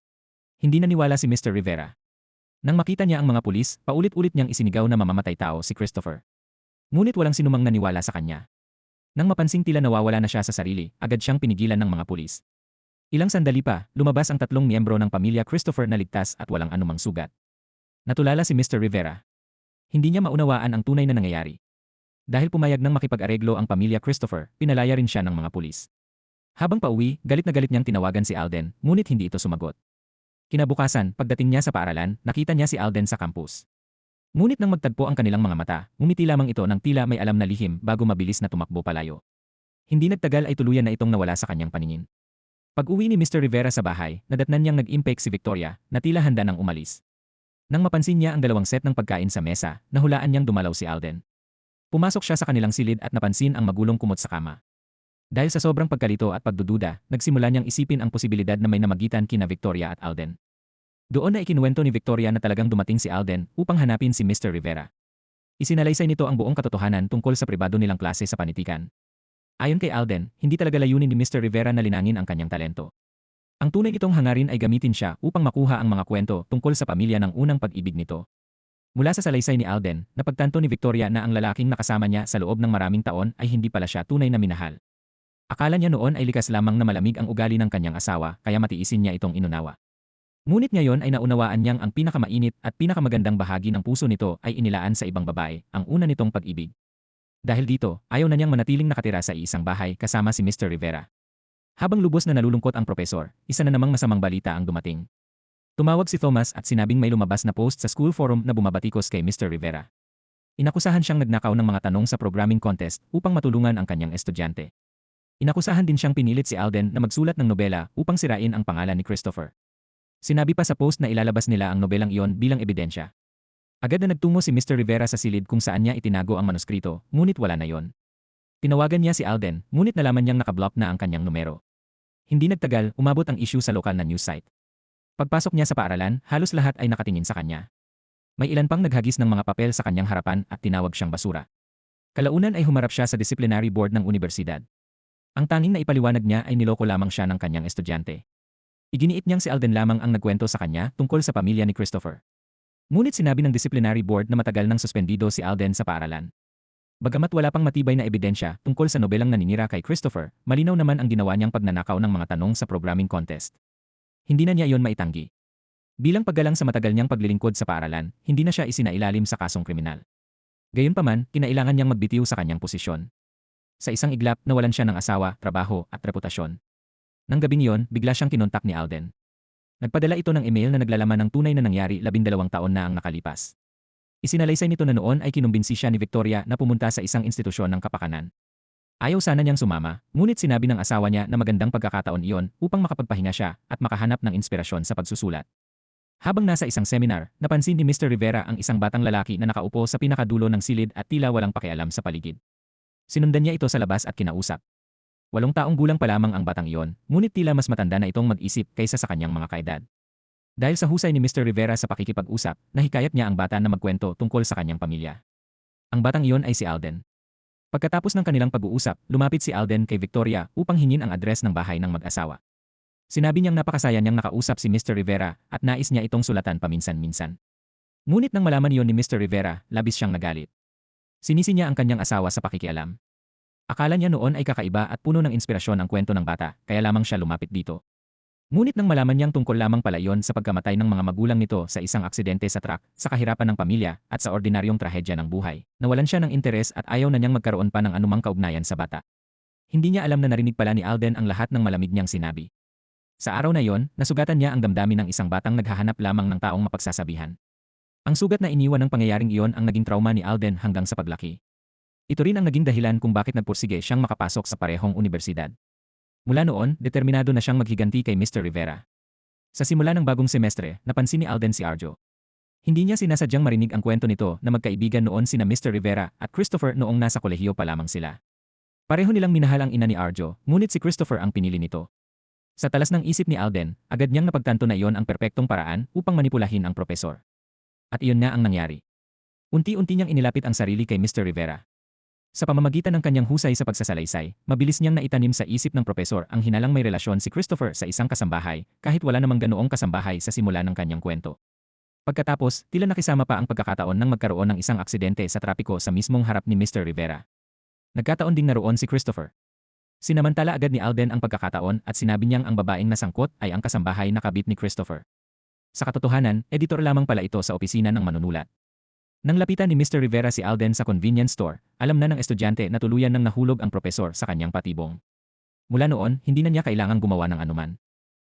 Speaker 1: Hindi naniwala si Mr. Rivera. Nang makita niya ang mga pulis, paulit-ulit niyang isinigaw na mamamatay tao si Christopher. Ngunit walang sinumang naniwala sa kanya. Nang mapansing tila nawawala na siya sa sarili, agad siyang pinigilan ng mga pulis. Ilang sandali pa, lumabas ang 3 miyembro ng pamilya Christopher na ligtas at walang anumang sugat. Natulala si Mr. Rivera. Hindi niya maunawaan ang tunay na nangyayari. Dahil pumayag ng makipag-areglo ang pamilya Christopher, pinalaya rin siya ng mga pulis. Habang pauwi, galit na galit niyang tinawagan si Alden, ngunit hindi ito sumagot. Kinabukasan, pagdating niya sa paaralan, nakita niya si Alden sa campus. Ngunit nang magtagpo ang kanilang mga mata, ngumiti lamang ito ng tila may alam na lihim bago mabilis na tumakbo palayo. Hindi nagtagal ay tuluyan na itong nawala sa kanyang paningin. Pag-uwi ni Mr. Rivera sa bahay, nadatnan niyang nag-impake si Victoria na tila handa nang umalis. Nang mapansin niya ang 2 set ng pagkain sa mesa, nahulaan niyang dumalaw si Alden. Pumasok siya sa kanilang silid at napansin ang magulong kumot sa kama. Dahil sa sobrang pagkalito at pagdududa, nagsimula niyang isipin ang posibilidad na may namagitan kina Victoria at Alden. Doon na ikinuwento ni Victoria na talagang dumating si Alden upang hanapin si Mr. Rivera. Isinalaysay nito ang buong katotohanan tungkol sa pribado nilang klase sa panitikan. Ayon kay Alden, hindi talaga layunin ni Mr. Rivera na linangin ang kanyang talento. Ang tunay itong hangarin ay gamitin siya upang makuha ang mga kwento tungkol sa pamilya ng unang pag-ibig nito. Mula sa salaysay ni Alden, napagtanto ni Victoria na ang lalaking nakasama niya sa loob ng maraming taon ay hindi pala siya tunay na minahal. Akala niya noon ay likas lamang na malamig ang ugali ng kanyang asawa kaya matiisin niya itong inunawa. Ngunit ngayon ay naunawaan niyang ang pinakamainit at pinakamagandang bahagi ng puso nito ay inilaan sa ibang babae, ang una nitong pag-ibig. Dahil dito, ayaw na niyang manatiling nakatira sa isang bahay kasama si Mr. Rivera. Habang lubos na nalulungkot ang propesor, isa na namang masamang balita ang dumating. Tumawag si Thomas at sinabing may lumabas na post sa school forum na bumabatikos kay Mr. Rivera. Inakusahan siyang nagnakaw ng mga tanong sa programming contest upang matulungan ang kanyang estudyante. Inakusahan din siyang pinilit si Alden na magsulat ng nobela upang sirain ang pangalan ni Christopher. Sinabi pa sa post na ilalabas nila ang nobelang iyon bilang ebidensya. Agad na nagtungo si Mr. Rivera sa silid kung saan niya itinago ang manuskrito, ngunit wala na yon. Tinawagan niya si Alden, ngunit nalaman niyang nakablock na ang kanyang numero. Hindi nagtagal, umabot ang issue sa lokal na news site. Pagpasok niya sa paaralan, halos lahat ay nakatingin sa kanya. May ilan pang naghagis ng mga papel sa kanyang harapan at tinawag siyang basura. Kalaunan ay humarap siya sa disciplinary board ng universidad. Ang tanging na ipaliwanag niya ay niloko lamang siya ng kanyang estudyante. Iginiit niyang si Alden lamang ang nagkwento sa kanya tungkol sa pamilya ni Christopher. Ngunit sinabi ng disciplinary board na matagal nang suspendido si Alden sa paaralan. Bagamat wala pang matibay na ebidensya tungkol sa nobelang naninira kay Christopher, malinaw naman ang ginawa niyang pagnanakaw ng mga tanong sa programming contest. Hindi na niya iyon maitanggi. Bilang paggalang sa matagal niyang paglilingkod sa paaralan, hindi na siya isinailalim sa kasong kriminal. Gayunpaman, kinailangan niyang magbitiw sa kanyang posisyon. Sa isang iglap, nawalan siya ng asawa, trabaho, at reputasyon. Nang gabing iyon, bigla siyang kinontak ni Alden. Nagpadala ito ng email na naglalaman ng tunay na nangyari 12 taon na ang nakalipas. Isinalaysay nito na noon ay kinumbinsi siya ni Victoria na pumunta sa isang institusyon ng kapakanan. Ayaw sana niyang sumama, ngunit sinabi ng asawa niya na magandang pagkakataon iyon upang makapagpahinga siya at makahanap ng inspirasyon sa pagsusulat. Habang nasa isang seminar, napansin ni Mr. Rivera ang isang batang lalaki na nakaupo sa pinakadulo ng silid at tila walang pakialam sa paligid. Sinundan niya ito sa labas at kinausap. 8 taong gulang pa lamang ang batang iyon, ngunit tila mas matanda na itong mag-isip kaysa sa kanyang mga kaedad. Dahil sa husay ni Mr. Rivera sa pakikipag-usap, nahikayat niya ang bata na magkwento tungkol sa kanyang pamilya. Ang batang iyon ay si Alden. Pagkatapos ng kanilang pag-uusap, lumapit si Alden kay Victoria upang hingin ang address ng bahay ng mag-asawa. Sinabi niyang napakasaya niyang nakausap si Mr. Rivera at nais niya itong sulatan paminsan-minsan. Ngunit nang malaman iyon ni Mr. Rivera, labis siyang nagalit. Sinisi niya ang kanyang asawa sa pakikialam. Akala niya noon ay kakaiba at puno ng inspirasyon ang kwento ng bata, kaya lamang siya lumapit dito. Ngunit nang malaman niyang tungkol lamang pala iyon sa pagkamatay ng mga magulang nito sa isang aksidente sa truck, sa kahirapan ng pamilya at sa ordinaryong trahedya ng buhay, nawalan siya ng interes at ayaw na niyang magkaroon pa ng anumang kaugnayan sa bata. Hindi niya alam na narinig pala ni Alden ang lahat ng malamig niyang sinabi. Sa araw na iyon, nasugatan niya ang damdamin ng isang batang naghahanap lamang ng taong mapagsasabihan. Ang sugat na iniwan ng pangyayaring iyon ang naging trauma ni Alden hanggang sa paglaki. Ito rin ang naging dahilan kung bakit nagpursige siyang makapasok sa parehong unibersidad. Mula noon, determinado na siyang maghiganti kay Mr. Rivera. Sa simula ng bagong semestre, napansin ni Alden si Arjo. Hindi niya sinasadyang marinig ang kwento nito na magkaibigan noon sina Mr. Rivera at Christopher noong nasa kolehiyo pa lamang sila. Pareho nilang minahal ang ina ni Arjo, ngunit si Christopher ang pinili nito. Sa talas ng isip ni Alden, agad niyang napagtanto na iyon ang perpektong paraan upang manipulahin ang propesor. At iyon nga ang nangyari. Unti-unti niyang inilapit ang sarili kay Mr. Rivera. Sa pamamagitan ng kanyang husay sa pagsasalaysay, mabilis niyang naitanim sa isip ng propesor ang hinalang may relasyon si Christopher sa isang kasambahay, kahit wala namang ganoong kasambahay sa simula ng kanyang kwento. Pagkatapos, tila nakisama pa ang pagkakataon ng magkaroon ng isang aksidente sa trapiko sa mismong harap ni Mr. Rivera. Nagkataon ding naroon si Christopher. Sinamantala agad ni Alden ang pagkakataon at sinabi niyang ang babaeng nasangkot ay ang kasambahay na kabit ni Christopher. Sa katotohanan, editor lamang pala ito sa opisina ng manunulat. Nang lapitan ni Mr. Rivera si Alden sa convenience store, alam na ng estudyante na tuluyan nang nahulog ang propesor sa kanyang patibong. Mula noon, hindi na niya kailangang gumawa ng anuman.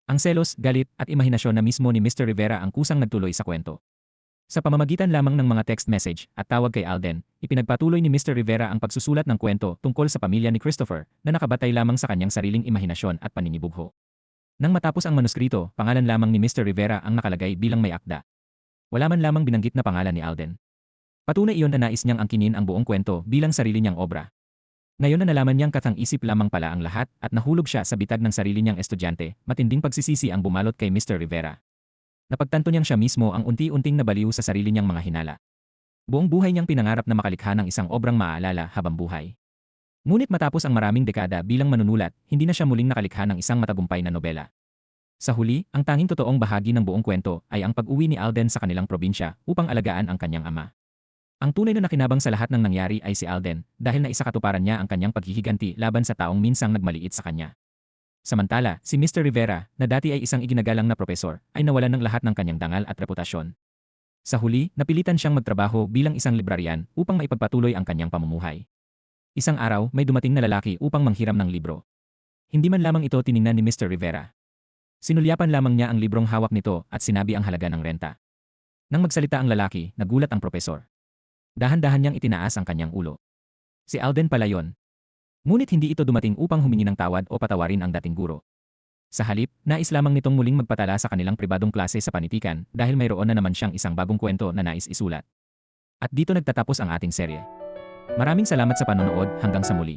Speaker 1: Ang selos, galit, at imahinasyon na mismo ni Mr. Rivera ang kusang nagtuloy sa kwento. Sa pamamagitan lamang ng mga text message at tawag kay Alden, ipinagpatuloy ni Mr. Rivera ang pagsusulat ng kwento tungkol sa pamilya ni Christopher na nakabatay lamang sa kanyang sariling imahinasyon at paninibugho. Nang matapos ang manuskrito, pangalan lamang ni Mr. Rivera ang nakalagay bilang may akda. Wala man lamang binanggit na pangalan ni Alden. Patunay iyon na nais niyang angkinin ang buong kwento bilang sarili niyang obra. Ngayon na nalaman niyang katang-isip lamang pala ang lahat at nahulog siya sa bitag ng sarili niyang estudyante, matinding pagsisisi ang bumalot kay Mr. Rivera. Napagtanto niyang siya mismo ang unti-unting nabaliw sa sarili niyang mga hinala. Buong buhay niyang pinangarap na makalikha ng isang obrang maaalala habang buhay. Ngunit matapos ang maraming dekada bilang manunulat, hindi na siya muling nakalikha ng isang matagumpay na nobela. Sa huli, ang tanging totoong bahagi ng buong kwento ay ang pag-uwi ni Alden sa kanilang probinsya upang alagaan ang kanyang ama. Ang tunay na nakinabang sa lahat ng nangyari ay si Alden dahil naisakatuparan niya ang kanyang paghihiganti laban sa taong minsang nagmaliit sa kanya. Samantala, si Mr. Rivera, na dati ay isang iginagalang na propesor, ay nawalan ng lahat ng kanyang dangal at reputasyon. Sa huli, napilitan siyang magtrabaho bilang isang librarian upang maipagpatuloy ang kanyang pamumuhay. Isang araw, may dumating na lalaki upang manghiram ng libro. Hindi man lamang ito tiningnan ni Mr. Rivera. Sinulyapan lamang niya ang librong hawak nito at sinabi ang halaga ng renta. Nang magsalita ang lalaki, nagulat ang propesor. Dahan-dahan niyang itinaas ang kanyang ulo. Si Alden pala yon. Ngunit hindi ito dumating upang humingi ng tawad o patawarin ang dating guro. Sa halip, nais lamang nitong muling magpatala sa kanilang pribadong klase sa panitikan dahil mayroon na naman siyang isang bagong kwento na nais isulat. At dito nagtatapos ang ating serye. Maraming salamat sa panonood, hanggang sa muli.